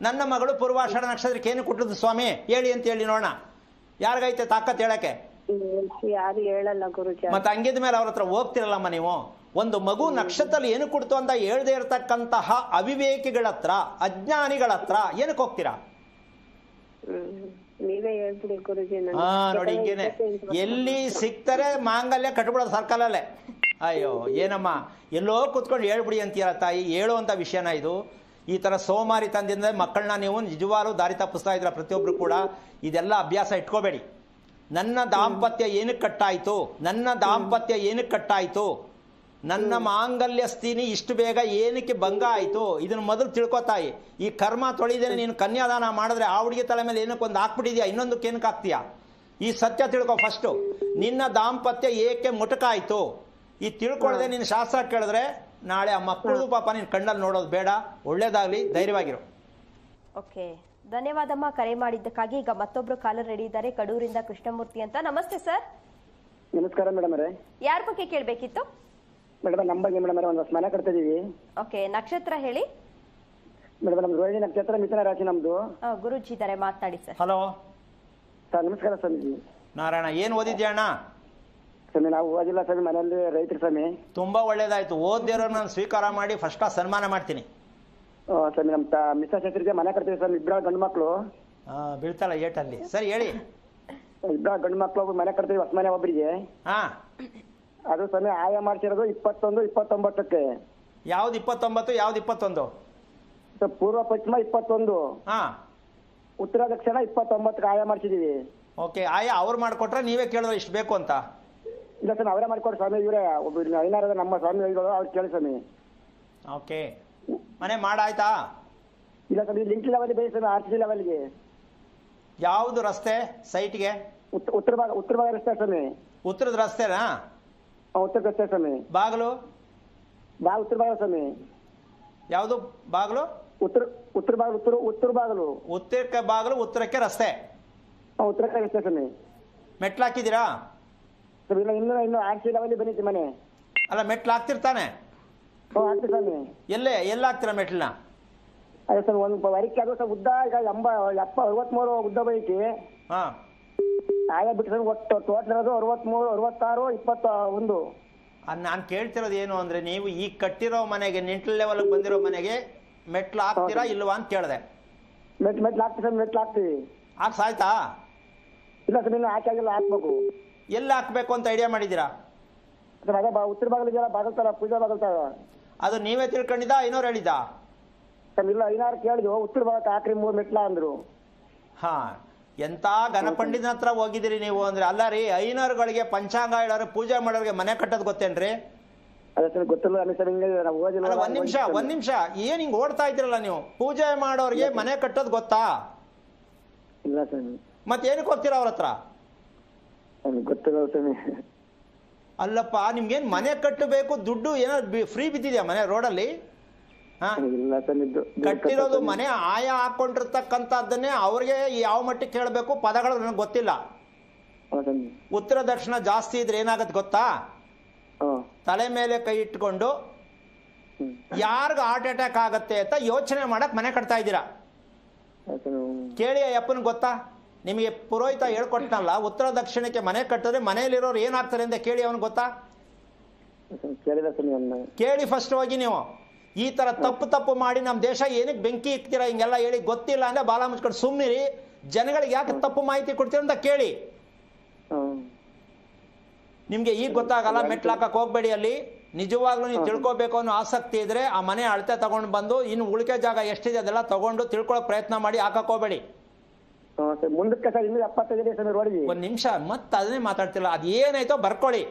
ನನ್ನ ಮಗಳು ಪೂರ್ವಾಷಾಢ ನಕ್ಷತ್ರಕ್ಕೆ ಏನು ಕೊಟ್ಟದ್ದು ಸ್ವಾಮಿ ಹೇಳಿ ಅಂತ ಹೇಳಿ ನೋಡೋಣ. ಯಾರಿಗೈತೆ ತಾಕತ್ ಹೇಳಕ್ಕೆ? ಯಾರು ಹೇಳಲ್ಲ ಗುರುಜಿ. ಮತ್ತೆ ಹಂಗಿದ ಮೇಲೆ ಅವ್ರ ಹತ್ರ ಹೋಗ್ತಿರಲ್ಲಮ್ಮ ನೀವು. ಒಂದು ಮಗು ನಕ್ಷತ್ರದಲ್ಲಿ ಏನು ಕೊಡ್ತು ಅಂತ ಹೇಳ್ದೆ ಇರತಕ್ಕಂತಹ ಅವಿವೇಕಿಗಳ ಹತ್ರ, ಅಜ್ಞಾನಿಗಳ ಹತ್ರ ಏನಕ್ಕೆ ಹೋಗ್ತೀರಾ? ನೀವೇ ಹೇಳ್ಬಿಡಿ ಗುರುಜಿ. ನೋಡಿ ಹಿಂಗೇನೆ ಎಲ್ಲಿ ಸಿಗ್ತಾರೆ ಮಾಂಗಲ್ಯ ಕಟ್ಬಿಡೋದು ಸರ್ಕಲಲ್ಲೇ. ಅಯ್ಯೋ ಏನಮ್ಮ ಎಲ್ಲೋ ಕುತ್ಕೊಂಡು ಹೇಳ್ಬಿಡಿ ಅಂತೀರ ತಾಯಿ. ಹೇಳುವಂತ ವಿಷಯನ ಇದು. ಈ ಥರ ಸೋಮಾರಿ ತಂದಿಂದ ಮಕ್ಕಳನ್ನ ನೀವು ನಿಜವಾಗ್ಲೂ ದಾರಿ ತಪ್ಪಿಸ್ತಾ ಇದ್ರ ಪ್ರತಿಯೊಬ್ಬರು ಕೂಡ. ಇದೆಲ್ಲ ಅಭ್ಯಾಸ ಇಟ್ಕೋಬೇಡಿ. ನನ್ನ ದಾಂಪತ್ಯ ಏನಕ್ಕೆ ಕಟ್ಟಾಯಿತು, ನನ್ನ ದಾಂಪತ್ಯ ಏನಕ್ಕೆ ಕಟ್ಟಾಯಿತು, ನನ್ನ ಮಾಂಗಲ್ಯ ಸ್ಥಿತಿ ಇಷ್ಟು ಬೇಗ ಏನಕ್ಕೆ ಭಂಗ ಆಯಿತು, ಇದನ್ನು ಮೊದಲು ತಿಳ್ಕೊತಾಯಿ. ಈ ಕರ್ಮ ತೊಳಿದೇನೆ ನೀನು ಕನ್ಯಾದಾನ ಮಾಡಿದ್ರೆ ಆ ಹುಡುಗಿ ತಲೆ ಮೇಲೆ ಏನಕ್ಕೆ ಒಂದು ಹಾಕ್ಬಿಟ್ಟಿದ್ಯಾ, ಇನ್ನೊಂದಕ್ಕೆ ಏನಕ್ಕೆ ಹಾಕ್ತೀಯಾ? ಈ ಸತ್ಯ ತಿಳ್ಕೊ ಫಸ್ಟು. ನಿನ್ನ ದಾಂಪತ್ಯ ಏಕೆ ಮುಟಕಾಯಿತು ಈ ತಿಳ್ಕೊಳ್ಳದೆ ನೀನು ಶಾಸ್ತ್ರ ಕೇಳಿದ್ರೆ ನಾಳೆ ಆ ಮಕ್ಕಳು ಪಾಪ ನೀನು ಕಣ್ಣಲ್ಲಿ ನೋಡೋದು ಬೇಡ. ಒಳ್ಳೇದಾಗಲಿ, ಧೈರ್ಯವಾಗಿರು. ಓಕೆ, ಧನ್ಯವಾದಮ್ಮ ಕರೆ ಮಾಡಿದ್ದಕ್ಕಾಗಿ. ಈಗ ಮತ್ತೊಬ್ರು ಕಾಲರ್ ರೆಡಿ ಇದ್ದಾರೆ, ಕಡೂರಿಂದ ಕೃಷ್ಣಮೂರ್ತಿ ಅಂತ. ನಮಸ್ತೆ ಸರ್. ನಮಸ್ಕಾರ ಮೇಡಮ್ ಅವರೇ. ಯಾರ ಬಗ್ಗೆ ಕೇಳಬೇಕಿತ್ತು? ಮೇಡಮ್ ನಮ್ಮ ಬಗ್ಗೆ ಮೇಡಮ್ ಅವರೇ, ಒಂದು ಮನೆ ಕಟ್ತಾ ಇದೀವಿ. ಓಕೆ, ನಕ್ಷತ್ರ ಹೇಳಿ. ಮೇಡಮ್ ನಮ್ದು ರೋಹಿಣಿ ನಕ್ಷತ್ರ, ಮಿಥುನ ರಾಶಿ ನಮ್ದು. ಗುರುಜಿ ಇದ್ದಾರೆ, ಮಾತನಾಡಿ ಸರ್. ಹಲೋ ಸರ್ ನಮಸ್ಕಾರ ಸ್ವಾಮೀಜಿ. ನಾರಾಯಣ, ಏನು ಓದಿದ್ಯಾ ಅಣ್ಣ? ಸ್ವಾಮಿ ನಾವು ಓದಿಲ್ಲ ಸ್ವಾಮಿ, ಮನೆಯಲ್ಲಿ ರೈತರು ಸ್ವಾಮಿ. ತುಂಬಾ ಒಳ್ಳೇದಾಯ್ತು. ಓದಿರೋ ನಾನು ಸ್ವೀಕಾರ ಮಾಡಿ ಫಸ್ಟ್ ಕ್ಲಾಸ್ ಸನ್ಮಾನ ಮಾಡ್ತೀನಿ. ಸ್ವಾಮಿ ನಮ್ಮ ಮಿತ್ರ ಶತ್ರಿಗೆ ಮನೆ ಕಟ್ತೀವಿ ಸ್ವಾಮಿ. ಇಬ್ಬರ ಗಂಡು ಮಕ್ಕಳು ಬೀಳ್ತಲ್ಲ ಏಟಲ್ಲಿ. ಸರಿ ಹೇಳಿ. ಇಬ್ಬರ ಗಂಡು ಮಕ್ಕಳು ಒಬ್ಬರು ಮನೆ ಕಟ್ತೀವಿ, ಹೊಸ ಮನೆ ಒಬ್ಬರಿಗೆ. ಹಾ, ಅದು ಸ್ವಾಮಿ ಆಯ ಮಾಡ್ಸಿರೋದು 21, 29ಕ್ಕೆ. ಯಾವ್ದು 29, ಯಾವ್ದು 21? ಪೂರ್ವ ಪಶ್ಚಿಮ 21, ಹಾ, ಉತ್ತರ ದಕ್ಷಿಣ 29ಕ್ಕೆ ಆಯ ಮಾಡ್ಸಿದೀವಿ. ಓಕೆ. ಆಯಾ ಅವ್ರು ಮಾಡ್ಕೊಟ್ರೆ ನೀವೇ ಕೇಳಿದ್ರೆ ಇಷ್ಟು ಬೇಕು ಅಂತ? ಇಲ್ಲ ಸ್ವಾಮಿ, ಅವರೇ ಮಾಡ್ಕೊಡ್ರಿ ಸ್ವಾಮಿ. ಇವರೇ ಒಬ್ಬರು ಐನಾರದ ನಮ್ಮ ಸ್ವಾಮಿಗಳು, ಅವ್ರು ಕೇಳಿ ಸ್ವಾಮಿ. ಓಕೆ, ಮನೆ ಮಾಡಾಯ್ತಾ? ಇಲ್ಲ ಸ್ವಾಮಿ, ಲಿಂಕ್ ಲೆವೆಲ್ ಬೇಕು ಸ್ವಾಮಿ, RC ಲೆವೆಲ್ಗೆ. ಯಾವುದು ರಸ್ತೆ ಸೈಟ್ಗೆ? ಉತ್ತರ ಭಾಗ ರಸ್ತೆ ಸ್ವಾಮಿ. ಉತ್ತರದ ರಸ್ತೆನಾ? ಉತ್ತರ ರಸ್ತೆ ಸ್ವಾಮಿ. ಬಾಗಿಲು? ಉತ್ತರ ಭಾಗ ಸ್ವಾಮಿ. ಯಾವುದು ಬಾಗಿಲು? ಉತ್ತರ ಬಾಗಿಲು. ಉತ್ತರಕ್ಕೆ ಬಾಗಿಲು, ಉತ್ತರಕ್ಕೆ ರಸ್ತೆ. ಉತ್ತರಕ್ಕೆ ರಸ್ತೆ ಸ್ವಾಮಿ. ಮೆಟ್ಲು ಹಾಕಿದ್ದೀರಾ? ಇನ್ನು RC ಲೆವೆಲ್ ಬಂದಿತ್ತು ಮನೆ. ಅಲ್ಲ, ಮೆಟ್ಲು ಹಾಕ್ತಿರ್ತಾನೆ. ಆಗ್ತದೆ ಸ್ವಾಮಿ. ಎಲ್ಲ ಹಾಕ್ತೀರಾ ಮೆಟ್ಲನ್ನ? ಅದೇ ಸ್ವಾಮಿ, ಒಂದು ವರಿಕೆ ಅದು ಸ್ವಲ್ಪ ಉದ್ದ, ಈಗ 63 ಉದ್ದ ಬೈತಿ. ಹಾ, ಆಯ ಬಿಟ್ಟು ಸ್ವಾಮಿ, ಒಟ್ಟು ಟೋಟಲ್ ಇರೋದು 63, 66, 21. ನಾನು ಕೇಳ್ತಿರೋದು ಏನು ಅಂದ್ರೆ, ನೀವು ಈಗ ಕಟ್ಟಿರೋ ಮನೆಗೆ, ನೆಂಟ್ಲ ಲೆವೆಲ್ಗೆ ಬಂದಿರೋ ಮನೆಗೆ ಮೆಟ್ಲು ಹಾಕ್ತೀರಾ ಇಲ್ವಾ ಅಂತ ಕೇಳಿದೆ. ಮೆಟ್ಲು ಹಾಕ್ತೀವಿ ಸ್ವಾಮಿ, ಮೆಟ್ಲು ಹಾಕ್ತೀವಿ. ಸಾಯ್ತಾ? ಇಲ್ಲ ಸ್ವಾಮಿ, ಇನ್ನು ಹಾಕಿಲ್ಲ, ಹಾಕ್ಬೇಕು. ಎಲ್ಲಿ ಹಾಕ್ಬೇಕು ಅಂತ ಐಡಿಯಾ ಮಾಡಿದ್ದೀರಾ? ಅದೇ ಉತ್ತರ ಬಾಗಿಲಿಗೆಲ್ಲ ಬಾಗಲ್ತಾರ, ಪೂಜಾ ಬಾಗಲ್ತಾರ. ಅದು ನೀವೇ ತಿಳ್ಕೊಂಡಿದ್ದ, ಐನೋರು ಹೇಳಿದ್ದ? ಸ್ವಾಮಿ ಇಲ್ಲ, ಐನಾರು ಕೇಳಿದ್ವು, ಉತ್ತರ ಭಾಗಕ್ಕೆ ಹಾಕ್ರಿ 3 ಮೆಟ್ಲ ಅಂದ್ರು. ಹಾ, ಎಂತ ಗಣಪಂಡಿತನ ಹತ್ರ ಹೋಗಿದ್ದೀರಿ ನೀವು ಅಂದ್ರೆ. ಅಲ್ಲ ರೀ, ಐನೋರುಗಳಿಗೆ ಪಂಚಾಂಗ ಹೇಳೋರು, ಪೂಜೆ ಮಾಡೋರಿಗೆ ಮನೆ ಕಟ್ಟೋದು ಗೊತ್ತೇನ್ರಿ? ಅದೇ ಸ್ವಾಮಿ, ಗೊತ್ತಿಲ್ಲ ನಾವು ಓದಿಲ್ಲ. ಒಂದ್ ನಿಮಿಷ ಏನ್ ಹಿಂಗ್ ಓಡ್ತಾ ಇದ್ರಲ್ಲ ನೀವು? ಪೂಜೆ ಮಾಡೋರಿಗೆ ಮನೆ ಕಟ್ಟೋದು ಗೊತ್ತಾ? ಇಲ್ಲ ಸ್ವಾಮಿ. ಮತ್ತೆ ಏನಕ್ಕೆ ಹೋಗ್ತೀರಾ ಅವ್ರ ಹತ್ರ? ಗೊತ್ತಿಲ್ಲ ಸ್ವಾಮಿ. ಅಲ್ಲಪ್ಪ, ನಿಮ್ಗೇನ್ ಮನೆ ಕಟ್ಟಬೇಕು ದುಡ್ಡು ಏನಾದ್ರು ಫ್ರೀ ಬಿದ್ದಿದ್ಯಾ ಮನೆ ರೋಡಲ್ಲಿ? ಇಲ್ಲ ಸ್ವಾಮಿ, ಕಟ್ಟಿರೋದು ಮನೆ ಆಯ ಹಾಕೊಂಡಿರ್ತಕ್ಕಂಥದ್ದನ್ನೇ ಅವ್ರಿಗೆ ಯಾವ ಮಟ್ಟಿಗೆ ಕೇಳಬೇಕು ಪದಗಳು ನನಗೆ ಗೊತ್ತಿಲ್ಲ. ಉತ್ತರ ದಕ್ಷಿಣ ಜಾಸ್ತಿ ಇದ್ರೆ ಏನಾಗತ್ತೆ ಗೊತ್ತಾ? ತಲೆ ಮೇಲೆ ಕೈ ಇಟ್ಕೊಂಡು ಯಾರಿಗ ಹಾರ್ಟ್ ಅಟ್ಯಾಕ್ ಆಗತ್ತೆ ಅಂತ ಯೋಚನೆ ಮಾಡಕ್ ಮನೆ ಕಟ್ತಾ ಇದ್ದೀರಾ. ಕೇಳಿ ಅಯ್ಯಪ್ಪನ್ ಗೊತ್ತಾ? ನಿಮಗೆ ಪುರೋಹಿತ ಹೇಳ್ಕೊಟ್ನಲ್ಲ, ಉತ್ತರ ದಕ್ಷಿಣಕ್ಕೆ ಮನೆ ಕಟ್ಟಿದ್ರೆ ಮನೆಯಲ್ಲಿರೋರು ಏನಾಗ್ತಾರೆ ಅಂತ ಕೇಳಿ ಅವನು ಗೊತ್ತಾ? ಕೇಳಿ ಫಸ್ಟ್ ಹೋಗಿ ನೀವು. ಈ ತರ ತಪ್ಪು ಮಾಡಿ ನಮ್ಮ ದೇಶ ಏನಕ್ಕೆ ಬೆಂಕಿ ಇಕ್ತೀರಾ ಹಿಂಗೆಲ್ಲ ಹೇಳಿ ಗೊತ್ತಿಲ್ಲ ಅಂದ್ರೆ ಬಾಲ ಮುಚ್ಕೊಂಡು ಸುಮ್ಮನಿರಿ. ಜನಗಳಿಗೆ ಯಾಕೆ ತಪ್ಪು ಮಾಹಿತಿ ಕೊಡ್ತೀರ ಅಂತ ಕೇಳಿ. ನಿಮ್ಗೆ ಈಗ ಗೊತ್ತಾಗಲ್ಲ, ಮೆಟ್ಲು ಹಾಕಕ್ ಹೋಗ್ಬೇಡಿ. ಅಲ್ಲಿ ನಿಜವಾಗ್ಲೂ ನೀವು ತಿಳ್ಕೊಬೇಕು ಅನ್ನೋ ಆಸಕ್ತಿ ಇದ್ರೆ ಆ ಮನೆ ಅಳತೆ ತಗೊಂಡು ಬಂದು ಇನ್ನು ಉಳಿಕೆ ಜಾಗ ಎಷ್ಟಿದೆ ಅದೆಲ್ಲ ತಗೊಂಡು ತಿಳ್ಕೊಳಕ್ ಪ್ರಯತ್ನ ಮಾಡಿ, ಹಾಕಕ್ ಹೋಗ್ಬೇಡಿ. ಮುಂದಕ್ಕೆ ಒಂದ್ ನಿಮಿಷ ಮತ್ತೆ ಅದನ್ನೇ ಮಾತಾಡ್ತಿಲ್ಲ. ಅದ್ ಏನಾಯ್ತೋ ಬರ್ಕೊಳ್ಳಿ.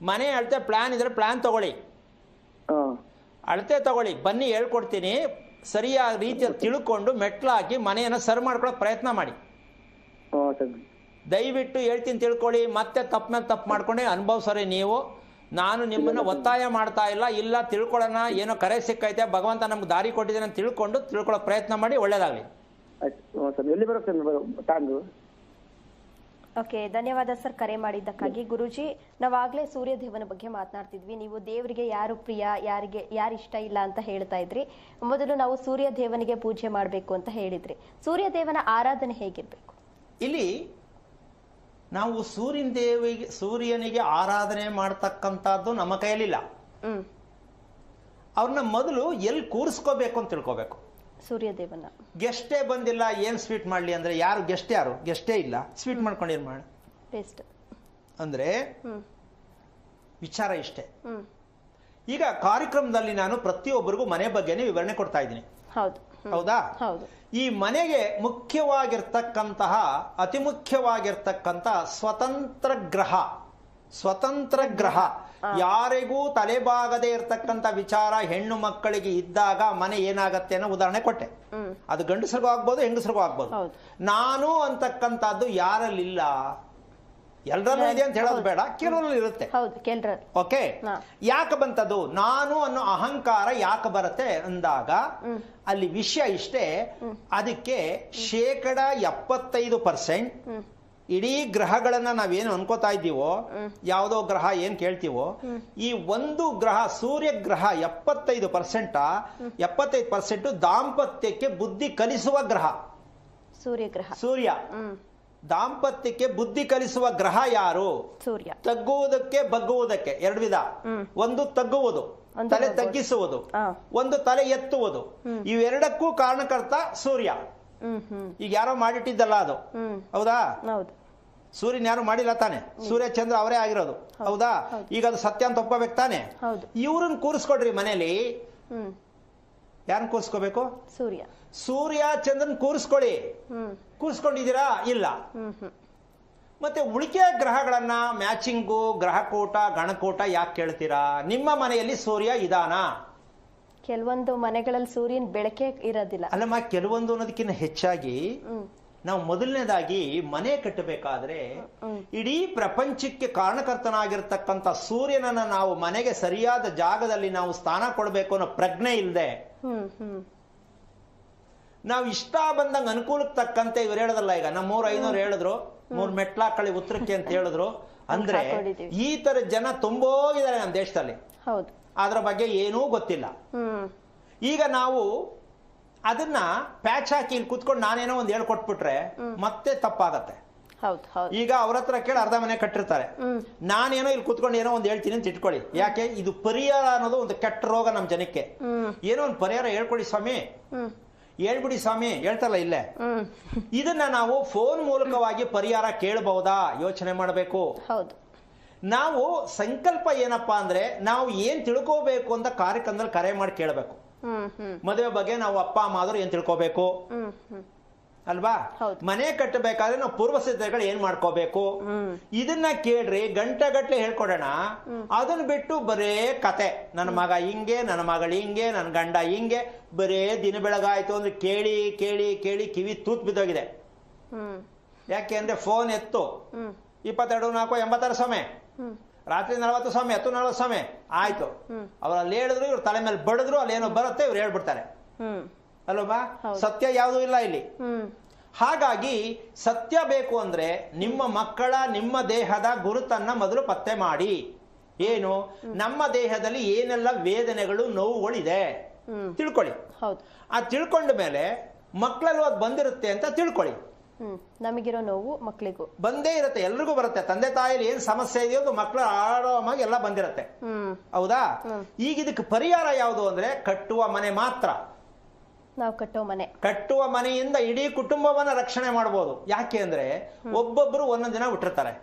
ಮನೆ ಅಳತೆ ಪ್ಲಾನ್ ಇದ್ರೆ ಪ್ಲಾನ್ ತಗೊಳ್ಳಿ, ಅಳತೆ ತಗೊಳ್ಳಿ, ಬನ್ನಿ ಹೇಳ್ಕೊಡ್ತೀನಿ. ಸರಿಯಾದ ರೀತಿಯಲ್ಲಿ ತಿಳ್ಕೊಂಡು ಮೆಟ್ಲು ಹಾಕಿ ಮನೆಯನ್ನ ಸರ್ ಮಾಡ್ಕೊಳಕ್ ಪ್ರಯತ್ನ ಮಾಡಿ. ದಯವಿಟ್ಟು ಹೇಳ್ತೀನಿ ತಿಳ್ಕೊಳ್ಳಿ. ಮತ್ತೆ ತಪ್ಪ ಮೇಲೆ ತಪ್ಪು ಮಾಡ್ಕೊಂಡೆ ಅನುಭವಿಸೋರಿ ನೀವು. ನಾನು ನಿಮ್ಮನ್ನ ಒತ್ತಾಯ ಮಾಡ್ತಾ ಇಲ್ಲ ತಿಳ್ಕೊಳ್ಳೋಣ, ಏನೋ ಕರೆ ಸಿಕ್ಕೈತೆ, ಭಗವಂತ ನಮ್ಗೆ ದಾರಿ ಕೊಟ್ಟಿದ್ದೇನೆ ಅಂತ ತಿಳ್ಕೊಳ್ಳೋಕೆ ಪ್ರಯತ್ನ ಮಾಡಿ. ಒಳ್ಳೇದಾಗಲಿ. ಓಕೆ, ಧನ್ಯವಾದ ಸರ್ ಕರೆ ಮಾಡಿದ್ದಕ್ಕಾಗಿ. ಗುರುಜಿ, ನಾವಾಗಲೇ ಸೂರ್ಯ ದೇವನ ಬಗ್ಗೆ ಮಾತನಾಡ್ತಿದ್ವಿ. ನೀವು ದೇವರಿಗೆ ಯಾರು ಪ್ರಿಯ, ಯಾರು ಇಷ್ಟ ಇಲ್ಲ ಅಂತ ಹೇಳ್ತಾ ಇದ್ರಿ. ಮೊದಲು ನಾವು ಸೂರ್ಯ ದೇವನಿಗೆ ಪೂಜೆ ಮಾಡಬೇಕು ಅಂತ ಹೇಳಿದ್ರಿ. ಸೂರ್ಯ ದೇವನ ಆರಾಧನೆ ಹೇಗಿರ್ಬೇಕು? ಇಲ್ಲಿ ನಾವು ಸೂರ್ಯನಿಗೆ ಆರಾಧನೆ ಮಾಡ್ತಕ್ಕಂಥದ್ದು ನಮ್ಮ ಕೈಯಲ್ಲಿಲ್ಲ. ಅವ್ರನ್ನ ಮೊದಲು ಎಲ್ಲಿ ಕೂರಿಸ್ಕೋಬೇಕು ಅಂತ ತಿಳ್ಕೋಬೇಕು. ಸೂರ್ಯ ದೇವನ ಗೆಸ್ಟೇ ಬಂದಿಲ್ಲ, ಏನ್ ಸ್ವೀಟ್ ಮಾಡ್ಲಿ ಅಂದ್ರೆ, ಯಾರು ಗೆಸ್ಟೇ ಇಲ್ಲ, ಸ್ವೀಟ್ ಮಾಡ್ಕೊಂಡು ಏನ್ ಮಾಡಿ ಟೇಸ್ಟ್ ಅಂದ್ರೆ ವಿಚಾರ ಇಷ್ಟೇ. ಈಗ ಕಾರ್ಯಕ್ರಮದಲ್ಲಿ ನಾನು ಪ್ರತಿಯೊಬ್ಬರಿಗೂ ಮನೆ ಬಗ್ಗೆನೇ ವಿವರಣೆ ಕೊಡ್ತಾ ಇದ್ದೀನಿ. ಹೌದು. ಹೌದಾ? ಹೌದು. ಈ ಮನೆಗೆ ಮುಖ್ಯವಾಗಿರ್ತಕ್ಕಂತಹ ಅತಿ ಮುಖ್ಯವಾಗಿರ್ತಕ್ಕಂಥ ಸ್ವತಂತ್ರ ಗ್ರಹ ಯಾರಿಗೂ ತಲೆಬಾಗದೆ ಇರ್ತಕ್ಕಂಥ ವಿಚಾರ ಹೆಣ್ಣು ಮಕ್ಕಳಿಗೆ ಇದ್ದಾಗ ಮನೆ ಏನಾಗತ್ತೆ ಅನ್ನೋ ಉದಾಹರಣೆ ಕೊಟ್ಟೆ. ಅದು ಗಂಡಸರಿಗೂ ಆಗ್ಬೋದು, ಹೆಂಗಸರಿಗೂ ಆಗ್ಬೋದು. ನಾನು ಅಂತಕ್ಕಂಥದ್ದು ಯಾರಲ್ಲಿಲ್ಲ, ಎಲ್ಲರಲ್ಲೂ ಇದೆ ಅಂತ ಹೇಳೋದು ಬೇಡ, ಕೆಲವರಲ್ಲಿ ಇರುತ್ತೆ. ಓಕೆ, ಯಾಕೆ ಬಂತದ್ದು? ನಾನು ಅನ್ನೋ ಅಹಂಕಾರ ಯಾಕೆ ಬರುತ್ತೆ ಅಂದಾಗ ಅಲ್ಲಿ ವಿಷಯ ಇಷ್ಟೇ, ಅದಕ್ಕೆ 75% ಇಡೀ ಗ್ರಹಗಳನ್ನ ನಾವೇನು ಅನ್ಕೋತಾ ಇದ್ದೀವೋ, ಯಾವುದೋ ಗ್ರಹ ಏನ್ ಕೇಳ್ತೀವೋ, ಈ ಒಂದು ಗ್ರಹ ಸೂರ್ಯ ಗ್ರಹ 75% ದಾಂಪತ್ಯಕ್ಕೆ ಬುದ್ಧಿ ಕಲಿಸುವ ಗ್ರಹ. ಸೂರ್ಯ ದಾಂಪತ್ಯಕ್ಕೆ ಬುದ್ಧಿ ಕಲಿಸುವ ಗ್ರಹ ಯಾರು? ಸೂರ್ಯ. ತಗ್ಗುವುದಕ್ಕೆ ಬಗ್ಗುವುದಕ್ಕೆ ಎರಡು ವಿಧ. ಒಂದು ತಗ್ಗುವುದು, ತಲೆ ತಗ್ಗಿಸುವುದು, ಒಂದು ತಲೆ ಎತ್ತುವುದು. ಇವೆರಡಕ್ಕೂ ಕಾರಣಕರ್ತ ಸೂರ್ಯ. ಈಗ ಯಾರೋ ಮಾಡಿಟ್ಟಿದ್ದಲ್ಲ ಅದು, ಹೌದಾ? ಸೂರ್ಯನ ಯಾರು ಮಾಡಿಲ್ಲ ತಾನೆ, ಸೂರ್ಯ ಚಂದ್ರ ಅವರೇ ಆಗಿರೋದು, ಹೌದಾ? ಈಗ ಅದು ಸತ್ಯ ಅಂತ ಒಪ್ಪಬೇಕು ತಾನೆ. ಇವ್ರನ್ನ ಕೂರಿಸ್ಕೊಡ್ರಿ ಮನೇಲಿ. ಯಾರನ್ನ ಕೂರಿಸ್ಕೋಬೇಕು? ಸೂರ್ಯ ಚಂದ್ರನ್ ಕೂರಿಸ್ಕೊಳ್ಳಿ. ಕೂರಿಸ್ಕೊಂಡಿದ್ದೀರಾ? ಇಲ್ಲ. ಮತ್ತೆ ಉಳಿಕೆ ಗ್ರಹಗಳನ್ನ ಮ್ಯಾಚಿಂಗು, ಗ್ರಹಕೂಟ, ಗಣಕೂಟ ಯಾಕೆ ಕೇಳ್ತೀರಾ? ನಿಮ್ಮ ಮನೆಯಲ್ಲಿ ಸೂರ್ಯ ಇದಾನ? ಕೆಲವೊಂದು ಮನೆಗಳಲ್ಲಿ ಸೂರ್ಯನ ಬೆಳಕೆ ಇರೋದಿಲ್ಲ. ಅಲ್ಲಮ್ಮ, ಕೆಲವೊಂದು ಅನ್ನೋದಕ್ಕಿಂತ ಹೆಚ್ಚಾಗಿ ನಾವು ಮೊದಲನೇದಾಗಿ ಮನೆ ಕಟ್ಟಬೇಕಾದ್ರೆ ಇಡೀ ಪ್ರಪಂಚಕ್ಕೆ ಕಾರಣಕರ್ತನಾಗಿರ್ತಕ್ಕಂಥ ಸೂರ್ಯನನ್ನ ನಾವು ಮನೆಗೆ ಸರಿಯಾದ ಜಾಗದಲ್ಲಿ ನಾವು ಸ್ಥಾನ ಕೊಡಬೇಕು ಅನ್ನೋ ಪ್ರಜ್ಞೆ ಇಲ್ಲದೆ ನಾವು ಇಷ್ಟ ಬಂದಂಗ ಅನುಕೂಲಕ್ಕೆ ತಕ್ಕಂತೆ ಇವ್ರು ಹೇಳದಲ್ಲ. ಈಗ ನಮ್ಮ 300-500 ಹೇಳಿದ್ರು, 3 ಮೆಟ್ಲಾಕಳಿ ಉತ್ತರಕ್ಕೆ ಅಂತ ಹೇಳಿದ್ರು. ಅಂದ್ರೆ ಈ ತರ ಜನ ತುಂಬೋಗಿದ್ದಾರೆ ನಮ್ಮ ದೇಶದಲ್ಲಿ. ಅದ್ರ ಬಗ್ಗೆ ಏನೂ ಗೊತ್ತಿಲ್ಲ. ಈಗ ನಾವು ಅದನ್ನ ಪ್ಯಾಚ್ ಹಾಕಿ ಇಲ್ಲಿ ಕುತ್ಕೊಂಡು ನಾನೇನೋ ಒಂದು ಹೇಳ್ಕೊಟ್ಬಿಟ್ರೆ ಮತ್ತೆ ತಪ್ಪಾಗತ್ತೆ. ಈಗ ಅವ್ರ ಹತ್ರ ಕೇಳಿ ಅರ್ಧ ಮನೆ ಕಟ್ಟಿರ್ತಾರೆ, ನಾನೇನೋ ಇಲ್ಲಿ ಕುತ್ಕೊಂಡು ಏನೋ ಒಂದು ಹೇಳ್ತೀನಿ ಅಂತ ಇಟ್ಕೊಳ್ಳಿ. ಯಾಕೆ? ಇದು ಪರಿಹಾರ ಅನ್ನೋದು ಒಂದು ಕೆಟ್ಟ ರೋಗ ನಮ್ಮ ಜನಕ್ಕೆ. ಏನೋ ಒಂದು ಪರಿಹಾರ ಹೇಳ್ಕೊಡಿ ಸ್ವಾಮಿ, ಹೇಳ್ಬಿಡಿ ಸ್ವಾಮಿ ಹೇಳ್ತಾರಲ್ಲ ಇಲ್ಲೇ. ಇದನ್ನ ನಾವು ಫೋನ್ ಮೂಲಕವಾಗಿ ಪರಿಹಾರ ಕೇಳಬಹುದಾ? ಯೋಚನೆ ಮಾಡಬೇಕು. ನಾವು ಸಂಕಲ್ಪ ಏನಪ್ಪಾ ಅಂದ್ರೆ ನಾವು ಏನ್ ತಿಳ್ಕೋಬೇಕು ಅಂತ ಕಾರ್ಯಕ್ರಮದಲ್ಲಿ ಕರೆ ಮಾಡಿ ಕೇಳಬೇಕು. ಮದುವೆ ಬಗ್ಗೆ ನಾವು ಅಪ್ಪ ಅಮ್ಮ ಆದ್ರೂ ಏನ್ ತಿಳ್ಕೋಬೇಕು ಅಲ್ವಾ? ಮನೆ ಕಟ್ಟಬೇಕಾದ್ರೆ ನಾವು ಪೂರ್ವ ಸಿದ್ಧತೆಗಳು ಏನ್ ಮಾಡ್ಕೋಬೇಕು, ಇದನ್ನ ಕೇಳ್ರಿ. ಗಂಟೆ ಹೇಳ್ಕೊಡೋಣ. ಅದನ್ನ ಬಿಟ್ಟು ಬರೇ ಕತೆ, ನನ್ನ ಮಗ ಹಿಂಗೆ, ನನ್ನ ಮಗಳು ಹಿಂಗೆ, ನನ್ನ ಗಂಡ ಹಿಂಗೆ, ಬರೇ ದಿನ ಬೆಳಗಾಯ್ತು ಅಂದ್ರೆ ಕೇಳಿ ಕೇಳಿ ಕೇಳಿ ಕಿವಿ ತೂತ್ ಬಿದ್ದೋಗಿದೆ. ಯಾಕೆ ಅಂದ್ರೆ ಫೋನ್ ಎತ್ತು 22-4-86 ಸಮಯ, ರಾತ್ರಿ 40 ಸಮಯ, 40 ಸಮಯ ಆಯ್ತು. ಅವ್ರಲ್ಲಿ ಹೇಳಿದ್ರು, ಇವ್ರ ತಲೆ ಮೇಲೆ ಬಡಿದ್ರು, ಅಲ್ಲೇನೋ ಬರುತ್ತೆ, ಇವ್ರು ಹೇಳ್ಬಿಡ್ತಾರೆ ಅಲ್ವಾ? ಸತ್ಯ ಯಾವುದೂ ಇಲ್ಲ ಇಲ್ಲಿ. ಹಾಗಾಗಿ ಸತ್ಯ ಬೇಕು ಅಂದ್ರೆ ನಿಮ್ಮ ಮಕ್ಕಳ, ನಿಮ್ಮ ದೇಹದ ಗುರುತನ್ನ ಮೊದಲು ಪತ್ತೆ ಮಾಡಿ. ಏನು ನಮ್ಮ ದೇಹದಲ್ಲಿ ಏನೆಲ್ಲ ವೇದನೆಗಳು, ನೋವುಗಳಿದೆ ತಿಳ್ಕೊಳ್ಳಿ. ಆ ತಿಳ್ಕೊಂಡ ಮೇಲೆ ಮಕ್ಕಳಲ್ಲೂ ಅದು ಬಂದಿರುತ್ತೆ ಅಂತ ತಿಳ್ಕೊಳ್ಳಿ. ನಮಗಿರೋ ನೋವು ಮಕ್ಕಳಿಗೂ ಬಂದೇ ಇರುತ್ತೆ, ಎಲ್ರಿಗೂ ಬರುತ್ತೆ. ತಂದೆ ತಾಯಿಲಿ ಏನ್ ಸಮಸ್ಯೆ ಇದೆಯೋ ಅದು ಮಕ್ಕಳು ಆರಾಮಾಗಿ ಎಲ್ಲ ಬಂದಿರುತ್ತೆ, ಹೌದಾ? ಈಗ ಇದಕ್ಕೆ ಪರಿಹಾರ ಯಾವುದು ಅಂದ್ರೆ ಕಟ್ಟುವ ಮನೆ ಮಾತ್ರ. ನಾವು ಕಟ್ಟುವ ಮನೆಯಿಂದ ಇಡೀ ಕುಟುಂಬವನ್ನ ರಕ್ಷಣೆ ಮಾಡಬಹುದು. ಯಾಕೆ ಅಂದ್ರೆ ಒಬ್ಬೊಬ್ರು ಒಂದೊಂದ್ ದಿನ ಹುಟ್ಟಿರ್ತಾರೆ,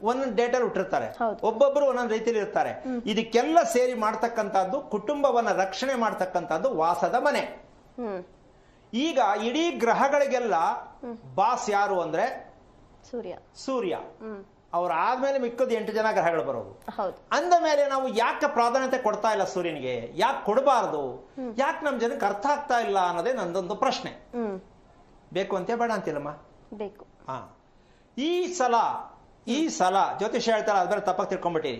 ಒಂದೊಂದ್ ಡೇಟಲ್ಲಿ ಹುಟ್ಟಿರ್ತಾರೆ, ಒಬ್ಬೊಬ್ರು ಒಂದೊಂದ್ ರೀತಿಯಲ್ಲಿ ಇರ್ತಾರೆ. ಇದಕ್ಕೆಲ್ಲ ಸೇರಿ ಮಾಡ್ತಕ್ಕಂಥದ್ದು ಕುಟುಂಬವನ್ನ ರಕ್ಷಣೆ ಮಾಡ್ತಕ್ಕಂಥದ್ದು ವಾಸದ ಮನೆ. ಈಗ ಇಡೀ ಗ್ರಹಗಳಿಗೆಲ್ಲ ಬಾಸ್ ಯಾರು ಅಂದ್ರೆ ಸೂರ್ಯ. ಅವ್ರ ಆದ್ಮೇಲೆ ಮಿಕ್ಕದ 8 ಜನ ಗ್ರಹಗಳು ಬರೋದು. ಅಂದ ಮೇಲೆ ನಾವು ಯಾಕೆ ಪ್ರಾಧಾನ್ಯತೆ ಕೊಡ್ತಾ ಇಲ್ಲ ಸೂರ್ಯನಿಗೆ? ಯಾಕೆ ಕೊಡಬಾರ್ದು? ಯಾಕೆ ನಮ್ ಜನಕ್ಕೆ ಅರ್ಥ ಆಗ್ತಾ ಇಲ್ಲ ಅನ್ನೋದೇ ನಂದೊಂದು ಪ್ರಶ್ನೆ. ಬೇಕು ಅಂತ ಬೇಡ ಅಂತಿಲ್ಲಮ್ಮ, ಬೇಕು. ಈ ಸಲ ಜ್ಯೋತಿಷ ಹೇಳ್ತಾರ, ಅದ್ರ ತಪ್ಪಾಗಿ ತಿಳ್ಕೊಂಡ್ಬಿಟ್ಟಿರಿ.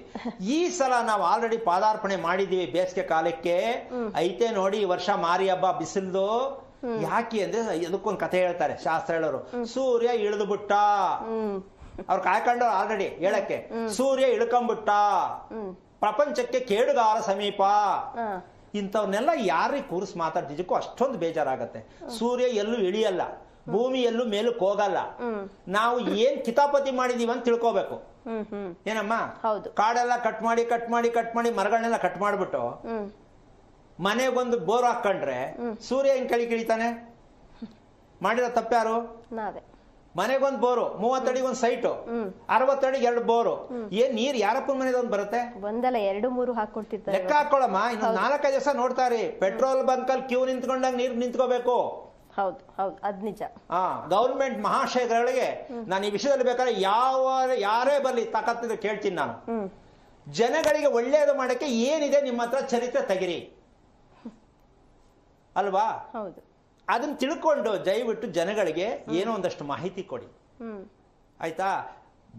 ಈ ಸಲ ನಾವು ಆಲ್ರೆಡಿ ಪಾದಾರ್ಪಣೆ ಮಾಡಿದೀವಿ ಬೇಸಿಗೆ ಕಾಲಕ್ಕೆ. ಐತೆ ನೋಡಿ ಈ ವರ್ಷ ಮಾರಿ ಹಬ್ಬ ಬಿಸಿಲ್ದು. ಯಾಕೆ ಅಂದ್ರೆ ಅದಕ್ಕೊಂದು ಕಥೆ ಹೇಳ್ತಾರೆ ಶಾಸ್ತ್ರ ಹೇಳೋರು. ಸೂರ್ಯ ಇಳಿದು ಬಿಟ್ಟ, ಅವ್ರು ಕಾಯ್ಕೊಂಡವ್ರು ಆಲ್ರೆಡಿ ಹೇಳಕ್ಕೆ. ಸೂರ್ಯ ಇಳ್ಕೊಂಡ್ಬಿಟ್ಟ, ಪ್ರಪಂಚಕ್ಕೆ ಕೇಡುಗಾರ ಸಮೀಪ. ಇಂಥವ್ರನ್ನೆಲ್ಲ ಯಾರಿಗೆ ಕೂರಿಸಿ ಮಾತಾಡ್ತಿದ್ದಕ್ಕೂ ಅಷ್ಟೊಂದು ಬೇಜಾರಾಗತ್ತೆ. ಸೂರ್ಯ ಎಲ್ಲೂ ಇಳಿಯಲ್ಲ, ಭೂಮಿ ಎಲ್ಲೂ ಮೇಲಕ್ಕೆ ಹೋಗಲ್ಲ. ನಾವು ಏನ್ ಕಿತಾಪತಿ ಮಾಡಿದೀವಿ ಅಂತ ತಿಳ್ಕೋಬೇಕು. ಏನಮ್ಮ? ಕಾಡೆಲ್ಲ ಕಟ್ ಮಾಡಿ ಮರಗಳನ್ನೆಲ್ಲ ಕಟ್ ಮಾಡ್ಬಿಟ್ಟು ಮನೆಗೊಂದು ಬೋರ್ ಹಾಕೊಂಡ್ರೆ ಸೂರ್ಯ ಹೆಂಗ್ ಕೆಳಿ ಕಿಳಿತಾನೆ? ಮಾಡಿರೋ ತಪ್ಪ್ಯಾರು? ಮನೆಗೊಂದು ಬೋರು, 30 ಅಡಿಗೆ ಒಂದು ಸೈಟು, 60 ಅಡಿಗೆ 2 ಬೋರು. ಏನ್ ನೀರ್ ಯಾರಪ್ಪನ ಮನೆದೊಂದು ಬರುತ್ತೆ? ಒಂದಲ್ಲ 2-3 ಹಾಕೊಳ್ತಿರ್ತಾರೆ. ಲೆಕ್ಕ ಹಾಕೊಳ್ಳಮ್ಮ. ಇನ್ನೊಂದು 4-5 ದಿವಸ ನೋಡ್ತಾರಿ, ಪೆಟ್ರೋಲ್ ಬಂಕಲ್ಲಿ ಕ್ಯೂ ನಿಂತ್ಕೊಂಡಾಗ ನೀರ್ ನಿಂತ್ಕೋಬೇಕು. ಹೌದು ಹೌದು, ಅದ್ ನಿಜ. ಗೌರ್ಮೆಂಟ್ ಮಹಾಶಯಗಳಿಗೆ ನಾನು ಈ ವಿಷಯದಲ್ಲಿ ಬೇಕಾದ್ರೆ ಯಾರೇ ಬರ್ಲಿ ತಾಕತ್ತಿದ್ರೆ ಕೇಳ್ತೀನಿ ನಾನು, ಜನಗಳಿಗೆ ಒಳ್ಳೇದು ಮಾಡಕ್ಕೆ ಏನಿದೆ ನಿಮ್ಮ ಹತ್ರ ಚರಿತ್ರೆ ತೆಗಿರಿ ಅಲ್ವಾ? ಹೌದು. ಅದನ್ನ ತಿಳ್ಕೊಂಡು ದಯವಿಟ್ಟು ಜನಗಳಿಗೆ ಏನೋ ಒಂದಷ್ಟು ಮಾಹಿತಿ ಕೊಡಿ. ಆಯ್ತಾ?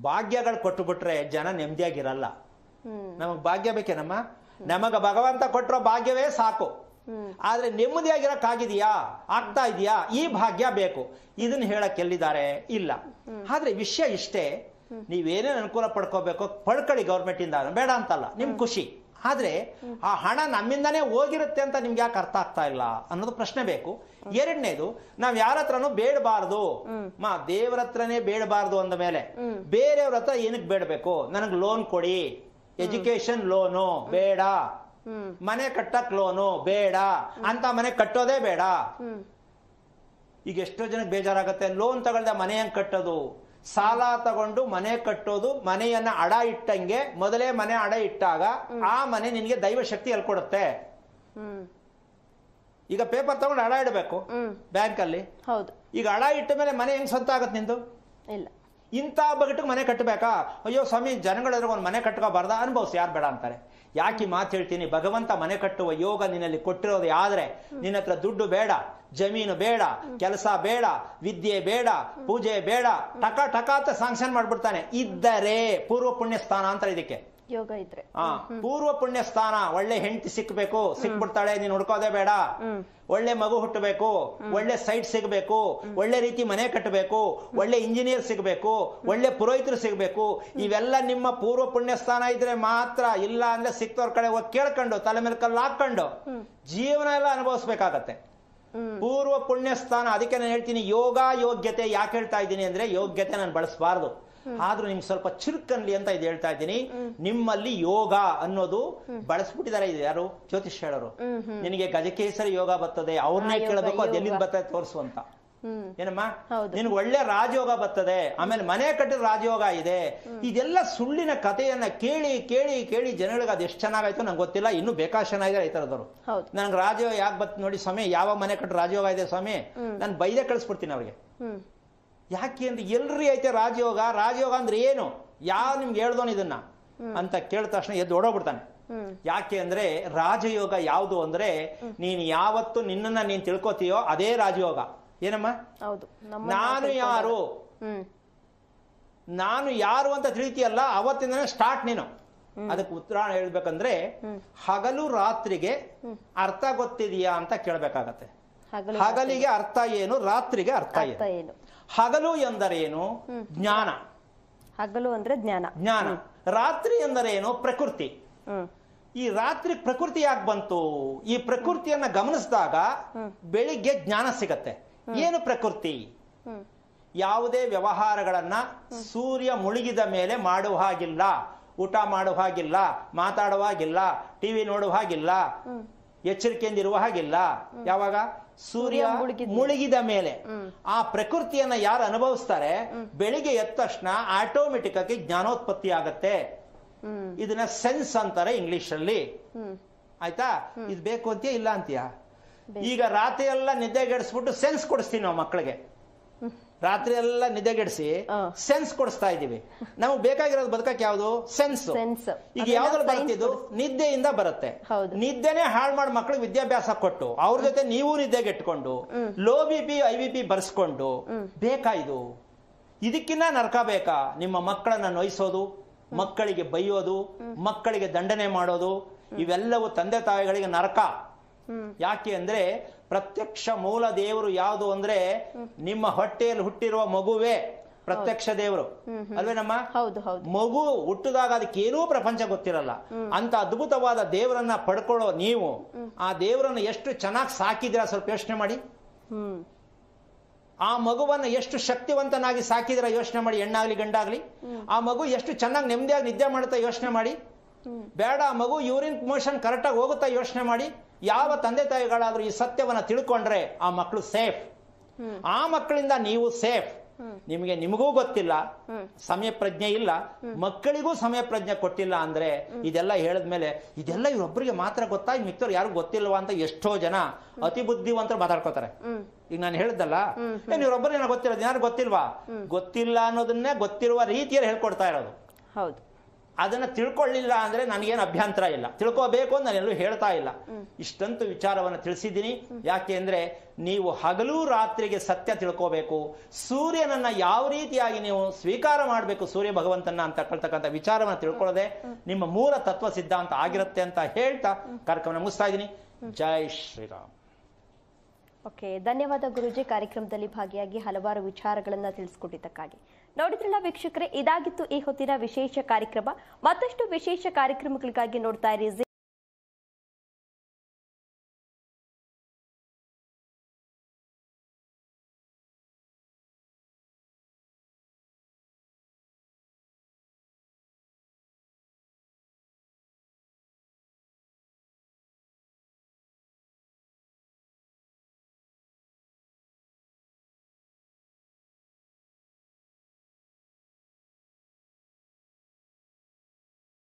ಭಾಗ್ಯಗಳು ಕೊಟ್ಟು ಬಿಟ್ರೆ ಜನ ನೆಮ್ಮದಿಯಾಗಿರಲ್ಲ. ನಮಗ್ ಭಾಗ್ಯ ಬೇಕೇನಮ್ಮ? ನಮಗ ಭಗವಂತ ಕೊಟ್ಟಿರೋ ಭಾಗ್ಯವೇ ಸಾಕು. ಆದ್ರೆ ನೆಮ್ಮದಿಯಾಗಿರಕ್ಕಾಗಿದೆಯಾ? ಆಗ್ತಾ ಇದೆಯಾ? ಈ ಭಾಗ್ಯ ಬೇಕು. ಇದನ್ನ ಹೇಳಕ್ ಎಲ್ಲಿದ್ದಾರೆ? ಇಲ್ಲ. ಆದ್ರೆ ವಿಷಯ ಇಷ್ಟೇ, ನೀವೇನೇನು ಅನುಕೂಲ ಪಡ್ಕೋಬೇಕು ಪಡ್ಕೊಳ್ಳಿ ಗೌರ್ಮೆಂಟ್ ಇಂದ, ಬೇಡ ಅಂತಲ್ಲ, ನಿಮ್ ಖುಷಿ. ಆದ್ರೆ ಆ ಹಣ ನಮ್ಮಿಂದಾನೇ ಹೋಗಿರುತ್ತೆ ಅಂತ ನಿಮ್ಗೆ ಯಾಕೆ ಅರ್ಥ ಆಗ್ತಾ ಇಲ್ಲ ಅನ್ನೋದು ಪ್ರಶ್ನೆ ಬೇಕು. ಎರಡನೇದು, ನಾವ್ ಯಾರ ಹತ್ರನೂ ಬೇಡಬಾರ್ದು, ದೇವರ ಹತ್ರನೇ ಬೇಡಬಾರ್ದು ಅಂದ ಮೇಲೆ ಬೇರೆಯವ್ರ ಹತ್ರ ಏನಕ್ಕೆ ಬೇಡಬೇಕು? ನನಗ್ ಲೋನ್ ಕೊಡಿ, ಎಜುಕೇಶನ್ ಲೋನು ಬೇಡ, ಮನೆ ಕಟ್ಟಕ್ ಲೋನು ಬೇಡ ಅಂತ ಮನೆ ಕಟ್ಟೋದೇ ಬೇಡ. ಈಗ ಎಷ್ಟೋ ಜನಕ್ಕೆ ಬೇಜಾರಾಗತ್ತೆ, ಲೋನ್ ತಗೊಳ್ದೆ ಮನೆ ಹೆಂಗ್ ಕಟ್ಟೋದು? ಸಾಲ ತಗೊಂಡು ಮನೆ ಕಟ್ಟೋದು, ಮನೆಯನ್ನ ಅಡ ಇಟ್ಟಂಗೆ, ಮೊದಲೇ ಮನೆ ಅಡ ಇಟ್ಟಾಗ ಆ ಮನೆ ನಿನ್ಗೆ ದೈವ ಶಕ್ತಿ ಎಲ್ಕೊಡುತ್ತೆ. ಈಗ ಪೇಪರ್ ತಗೊಂಡು ಅಡ ಇಡಬೇಕು ಬ್ಯಾಂಕ್ ಅಲ್ಲಿ. ಹೌದು. ಈಗ ಅಡ ಇಟ್ಟ ಮೇಲೆ ಮನೆ ಹೆಂಗ್ ಸ್ವಂತ ಆಗತ್ತೆ ನಿಂದು? ಇಲ್ಲ. ಇಂಥ ಬಗಟ್ಟಿಗೆ ಮನೆ ಕಟ್ಟಬೇಕಾ? ಅಯ್ಯೋ ಸ್ವಾಮಿ, ಜನಗಳ ಒಂದು ಮನೆ ಕಟ್ಕೋಬಾರ್ದ? ಅನುಭವಿಸಿ, ಯಾರು ಬೇಡ ಅಂತಾರೆ. ಯಾಕೆ ಮಾತು ಹೇಳ್ತೀನಿ? ಭಗವಂತ ಮನೆ ಕಟ್ಟುವ ಯೋಗ ನಿನ್ನಲ್ಲಿ ಕೊಟ್ಟಿರೋದು ಆದ್ರೆ ನಿನ್ನ ಹತ್ರ ದುಡ್ಡು ಬೇಡ, ಜಮೀನು ಬೇಡ, ಕೆಲಸ ಬೇಡ, ವಿದ್ಯೆ ಬೇಡ, ಪೂಜೆ ಬೇಡ, ಟಕ ಟಕ ಅಂತ ಸಾಂಕ್ಷನ್ ಮಾಡ್ಬಿಡ್ತಾನೆ. ಇದ್ದರೆ ಪೂರ್ವ ಪುಣ್ಯ ಸ್ಥಾನ ಅಂತ ಇದಕ್ಕೆ ಯೋಗ ಇದ್ರೆ. ಪೂರ್ವ ಪುಣ್ಯ ಸ್ಥಾನ. ಒಳ್ಳೆ ಹೆಂಡತಿ ಸಿಕ್ಬೇಕು, ಸಿಕ್ಬಿಡ್ತಾಳೆ, ನೀನ್ ಹುಡ್ಕೋದೇ ಬೇಡ. ಒಳ್ಳೆ ಮಗು ಹುಟ್ಟಬೇಕು, ಒಳ್ಳೆ ಸೈಟ್ ಸಿಗಬೇಕು, ಒಳ್ಳೆ ರೀತಿ ಮನೆ ಕಟ್ಟಬೇಕು, ಒಳ್ಳೆ ಇಂಜಿನಿಯರ್ ಸಿಗಬೇಕು, ಒಳ್ಳೆ ಪುರೋಹಿತರು ಸಿಗಬೇಕು. ಇವೆಲ್ಲ ನಿಮ್ಮ ಪೂರ್ವ ಪುಣ್ಯ ಸ್ಥಾನ ಇದ್ರೆ ಮಾತ್ರ. ಇಲ್ಲ ಅಂದ್ರೆ ಸಿಕ್ತವ್ರ ಕಡೆ ಹೋಗಿ ಕೇಳ್ಕೊಂಡು ತಲೆ ಮೇಲೆ ಕಲ್ಲು ಹಾಕೊಂಡು ಜೀವನ ಎಲ್ಲ ಅನುಭವಿಸ್ಬೇಕಾಗತ್ತೆ. ಪೂರ್ವ ಪುಣ್ಯ ಸ್ಥಾನ. ಅದಕ್ಕೆ ನಾನು ಹೇಳ್ತೀನಿ, ಯೋಗ ಯೋಗ್ಯತೆ ಯಾಕೆ ಹೇಳ್ತಾ ಇದ್ದೀನಿ ಅಂದ್ರೆ, ಯೋಗ್ಯತೆ ನಾನು ಬಳಸಬಾರ್ದು, ಆದ್ರೂ ನಿಮ್ಗೆ ಸ್ವಲ್ಪ ಚುರುಕನ್ಲಿ ಅಂತ ಇದು ಹೇಳ್ತಾ ಇದ್ದೀನಿ. ನಿಮ್ಮಲ್ಲಿ ಯೋಗ ಅನ್ನೋದು ಬಳಸ್ಬಿಟ್ಟಿದ್ದಾರೆ. ಇದು ಯಾರು? ಜ್ಯೋತಿಷ್ ಹೇಳೋರು. ನಿನಗೆ ಗಜಕೇಸರಿ ಯೋಗ ಬರ್ತದೆ, ಅವ್ರನ್ನೇ ಕೇಳಬೇಕು, ಅದು ಎಲ್ಲಿಂದ ಬರ್ತದೆ ತೋರಿಸು ಅಂತ. ಏನಮ್ಮ? ನಿನ್ಗೆ ಒಳ್ಳೆ ರಾಜಯೋಗ ಬರ್ತದೆ, ಆಮೇಲೆ ಮನೆ ಕಟ್ಟಿದ ರಾಜಯೋಗ ಇದೆ. ಇದೆಲ್ಲ ಸುಳ್ಳಿನ ಕಥೆಯನ್ನ ಕೇಳಿ ಕೇಳಿ ಕೇಳಿ ಜನಗಳಿಗೆ ಅದು ಎಷ್ಟು ಚೆನ್ನಾಗಾಯ್ತು ನಂಗೆ ಗೊತ್ತಿಲ್ಲ. ಇನ್ನೂ ಬೇಕಾಷ್ಟು ಚೆನ್ನಾಗಿದೆ ಈ ತರದವರು. ನನ್ಗೆ ರಾಜಯೋಗ ಯಾಕೆ ಬತ್ ನೋಡಿ ಸ್ವಾಮಿ, ಯಾವ ಮನೆ ಕಟ್ಟಿದ ರಾಜಯೋಗ ಇದೆ ಸ್ವಾಮಿ, ನಾನು ಬೈದೆ ಕಳಿಸ್ಬಿಡ್ತೀನಿ ಅವ್ರಿಗೆ. ಯಾಕೆ ಅಂದ್ರೆ ಎಲ್ರಿ ಐತೆ ರಾಜಯೋಗ? ರಾಜಯೋಗ ಅಂದ್ರೆ ಏನು? ನಿಮ್ಗೆ ಹೇಳ್ದೋನ್ ಇದನ್ನ ಅಂತ ಕೇಳಿದ ತಕ್ಷಣ ಎದ್ದು ಓಡೋಗ್ಬಿಡ್ತಾನೆ. ಯಾಕೆ ಅಂದ್ರೆ ರಾಜಯೋಗ ಯಾವುದು ಅಂದ್ರೆ, ನೀನ್ ಯಾವತ್ತು ನಿನ್ನನ್ನ ನೀನ್ ತಿಳ್ಕೊತೀಯೋ ಅದೇ ರಾಜಯೋಗ. ಏನಮ್ಮ? ನಾನು ಯಾರು, ನಾನು ಯಾರು ಅಂತ ತಿಳಿತೀಯಲ್ಲ, ಅವತ್ತಿಂದನೇ ಸ್ಟಾರ್ಟ್ ನೀನು. ಅದಕ್ಕೆ ಉತ್ತರ ಹೇಳ್ಬೇಕಂದ್ರೆ, ಹಗಲು ರಾತ್ರಿಗೆ ಅರ್ಥ ಗೊತ್ತಿದೆಯಾ ಅಂತ ಕೇಳ್ಬೇಕಾಗತ್ತೆ. ಹಗಲಿಗೆ ಅರ್ಥ ಏನು, ರಾತ್ರಿಗೆ ಅರ್ಥ ಏನು? ಹಗಲು ಎಂದರೇನು? ಜ್ಞಾನ. ಹಗಲು ಅಂದ್ರೆ ಜ್ಞಾನ. ಜ್ಞಾನ. ರಾತ್ರಿ ಎಂದರೇನು? ಪ್ರಕೃತಿ. ಈ ರಾತ್ರಿ ಪ್ರಕೃತಿ ಯಾಕೆ ಬಂತು? ಈ ಪ್ರಕೃತಿಯನ್ನ ಗಮನಿಸಿದಾಗ ಬೆಳಿಗ್ಗೆ ಜ್ಞಾನ ಸಿಗತ್ತೆ. ಏನು ಪ್ರಕೃತಿ? ಯಾವುದೇ ವ್ಯವಹಾರಗಳನ್ನ ಸೂರ್ಯ ಮುಳುಗಿದ ಮೇಲೆ ಮಾಡುವ ಹಾಗಿಲ್ಲ, ಊಟ ಮಾಡುವ ಹಾಗಿಲ್ಲ, ಮಾತಾಡುವ ಹಾಗಿಲ್ಲ, ಟಿವಿ ನೋಡುವ ಹಾಗಿಲ್ಲ, ಎಚ್ಚರಿಕೆಯಿಂದಿರುವ ಹಾಗಿಲ್ಲ. ಯಾವಾಗ? ಸೂರ್ಯ ಮುಳುಗಿದ ಮೇಲೆ. ಆ ಪ್ರಕೃತಿಯನ್ನ ಯಾರು ಅನುಭವಿಸ್ತಾರೆ, ಬೆಳಿಗ್ಗೆ ಎದ್ದ ತಕ್ಷಣ ಆಟೋಮೆಟಿಕ್ ಆಗಿ ಜ್ಞಾನೋತ್ಪತ್ತಿ ಆಗತ್ತೆ. ಇದನ್ನ ಸೆನ್ಸ್ ಅಂತಾರೆ ಇಂಗ್ಲಿಷ್ ಅಲ್ಲಿ. ಆಯ್ತಾ? ಇದು ಬೇಕು ಅಂತೀಯ, ಇಲ್ಲ ಅಂತೀಯ? ಈಗ ರಾತ್ರಿ ಎಲ್ಲ ನಿದ್ದೆಗೆಡಿಸ್ಬಿಟ್ಟು ಸೆನ್ಸ್ ಕೊಡಿಸ್ತೀವಿ ನಾವು ಮಕ್ಕಳಿಗೆ. ರಾತ್ರಿ ಎಲ್ಲ ನಿದ್ದೆಗೆಡಿಸಿ ಸೆನ್ಸ್ ಕೊಡಿಸ್ತಾ ಇದೀವಿ. ನಮಗೆ ಬೇಕಾಗಿರೋದು ಬದುಕಕ್ಕೆ ಯಾವುದು? ಸೆನ್ಸ್. ಈಗ ಯಾವ್ದ್ರಲ್ಲಿ ಬರ್ತಿದ್ದು? ನಿದ್ದೆಯಿಂದ ಬರುತ್ತೆ. ನಿದ್ದೆನೆ ಹಾಳು ಮಾಡಿ ಮಕ್ಕಳಿಗೆ ವಿದ್ಯಾಭ್ಯಾಸ ಕೊಟ್ಟು ಅವ್ರ ಜೊತೆ ನೀವು ನಿದ್ದೆಗೆಟ್ಕೊಂಡು ಲೋ BP IBP ಬರ್ಸ್ಕೊಂಡು ಬೇಕಾ ಇದು? ಇದಕ್ಕಿನ್ನ ನರಕ ಬೇಕಾ? ನಿಮ್ಮ ಮಕ್ಕಳನ್ನ ನೋಯಿಸೋದು, ಮಕ್ಕಳಿಗೆ ಬೈಯೋದು, ಮಕ್ಕಳಿಗೆ ದಂಡನೆ ಮಾಡೋದು, ಇವೆಲ್ಲವೂ ತಂದೆ ತಾಯಿಗಳಿಗೆ ನರಕ. ಯಾಕೆ ಅಂದ್ರೆ ಪ್ರತ್ಯಕ್ಷ ಮೂಲ ದೇವರು ಯಾವುದು ಅಂದ್ರೆ ನಿಮ್ಮ ಹೊಟ್ಟೆಯಲ್ಲಿ ಹುಟ್ಟಿರುವ ಮಗುವೇ ಪ್ರತ್ಯಕ್ಷ ದೇವರು ಅಲ್ವೇನಮ್ಮ? ಮಗು ಹುಟ್ಟಿದಾಗ ಅದಕ್ಕೆ ಏನೂ ಪ್ರಪಂಚ ಗೊತ್ತಿರಲ್ಲ. ಅಂತ ಅದ್ಭುತವಾದ ದೇವರನ್ನ ಪಡ್ಕೊಳ್ಳೋ ನೀವು ಆ ದೇವರನ್ನ ಎಷ್ಟು ಚೆನ್ನಾಗಿ ಸಾಕಿದಿರಾ ಸ್ವಲ್ಪ ಯೋಚನೆ ಮಾಡಿ. ಆ ಮಗುವನ್ನ ಎಷ್ಟು ಶಕ್ತಿವಂತನಾಗಿ ಸಾಕಿದಿರಾ ಯೋಚನೆ ಮಾಡಿ. ಹೆಣ್ಣಾಗ್ಲಿ ಗಂಡಾಗ್ಲಿ ಆ ಮಗು ಎಷ್ಟು ಚೆನ್ನಾಗಿ ನೆಮ್ಮದಿಯಾಗಿ ನಿದ್ದೆ ಮಾಡುತ್ತಾ ಯೋಚನೆ ಮಾಡಿ. ಬೇಡ, ಆ ಮಗು ಯೂರಿನ್ ಮೋಷನ್ ಕರೆಕ್ಟಾಗಿ ಹೋಗುತ್ತಾ ಯೋಚನೆ ಮಾಡಿ. ಯಾವ ತಂದೆ ತಾಯಿಗಳಾದ್ರೂ ಈ ಸತ್ಯವನ್ನ ತಿಳ್ಕೊಂಡ್ರೆ ಆ ಮಕ್ಕಳು ಸೇಫ್. ಆ ಮಕ್ಕಳಿಂದ ನೀವು ಸೇಫ್. ನಿಮಗೂ ಗೊತ್ತಿಲ್ಲ, ಸಮಯ ಪ್ರಜ್ಞೆ ಇಲ್ಲ, ಮಕ್ಕಳಿಗೂ ಸಮಯ ಪ್ರಜ್ಞೆ ಕೊಟ್ಟಿಲ್ಲ ಅಂದ್ರೆ ಇದೆಲ್ಲ ಹೇಳಿದ್ಮೇಲೆ ಇದೆಲ್ಲ ಇವರೊಬ್ಬರಿಗೆ ಮಾತ್ರ ಗೊತ್ತಾ, ಮಿಕ್ಕವ್ರು ಯಾರು ಗೊತ್ತಿಲ್ವಾ ಅಂತ ಎಷ್ಟೋ ಜನ ಅತಿ ಬುದ್ಧಿವಂತರು ಮಾತಾಡ್ಕೋತಾರೆ. ಈಗ ನಾನು ಹೇಳಿದ್ದಲ್ಲ, ಇವರೊಬ್ಬರಿಗೆ ಗೊತ್ತಿರೋದು ಯಾರು ಗೊತ್ತಿಲ್ವಾ, ಗೊತ್ತಿಲ್ಲ ಅನ್ನೋದನ್ನೇ ಗೊತ್ತಿರುವ ರೀತಿಯಲ್ಲಿ ಹೇಳ್ಕೊಡ್ತಾ ಇರೋದು. ಹೌದು, ಅದನ್ನ ತಿಳ್ಕೊಳ್ಳಿಲ್ಲ ಅಂದ್ರೆ ನನಗೇನು ಅಭ್ಯಂತರ ಇಲ್ಲ, ತಿಳ್ಕೋಬೇಕು ಅಂತ ನಾನೆಲ್ಲೂ ಹೇಳ್ತಾ ಇಲ್ಲ. ಇಷ್ಟಂತೂ ವಿಚಾರವನ್ನು ತಿಳಿಸಿದ್ದೀನಿ. ಯಾಕೆ ಅಂದ್ರೆ ನೀವು ಹಗಲು ರಾತ್ರಿಗೆ ಸತ್ಯ ತಿಳ್ಕೋಬೇಕು, ಸೂರ್ಯನನ್ನ ಯಾವ ರೀತಿಯಾಗಿ ನೀವು ಸ್ವೀಕಾರ ಮಾಡಬೇಕು, ಸೂರ್ಯ ಭಗವಂತನ ಅಂತಕ್ಕಂಥ ವಿಚಾರವನ್ನು ತಿಳ್ಕೊಳ್ಳೋದೆ ನಿಮ್ಮ ಮೂಲ ತತ್ವ ಸಿದ್ಧಾಂತ ಆಗಿರುತ್ತೆ ಅಂತ ಹೇಳ್ತಾ ಕಾರ್ಯಕ್ರಮ ಮುಗಿಸ್ತಾ ಇದ್ದೀನಿ. ಜೈ ಶ್ರೀರಾಮ್. ಓಕೆ, ಧನ್ಯವಾದ ಗುರೂಜಿ, ಕಾರ್ಯಕ್ರಮದಲ್ಲಿ ಭಾಗಿಯಾಗಿ ಹಲವಾರು ವಿಚಾರಗಳನ್ನ ತಿಳಿಸ್ಕೊಟ್ಟಿದ್ದಕ್ಕಾಗಿ. ನೋಡಿದ್ರಲ್ಲ ವೀಕ್ಷಕರೇ, ಇದಾಗಿತ್ತು ಈ ಹೊತ್ತಿನ ವಿಶೇಷ ಕಾರ್ಯಕ್ರಮ. ಮತ್ತಷ್ಟು ವಿಶೇಷ ಕಾರ್ಯಕ್ರಮಗಳಿಗಾಗಿ ನೋಡ್ತಾ ಇರಿ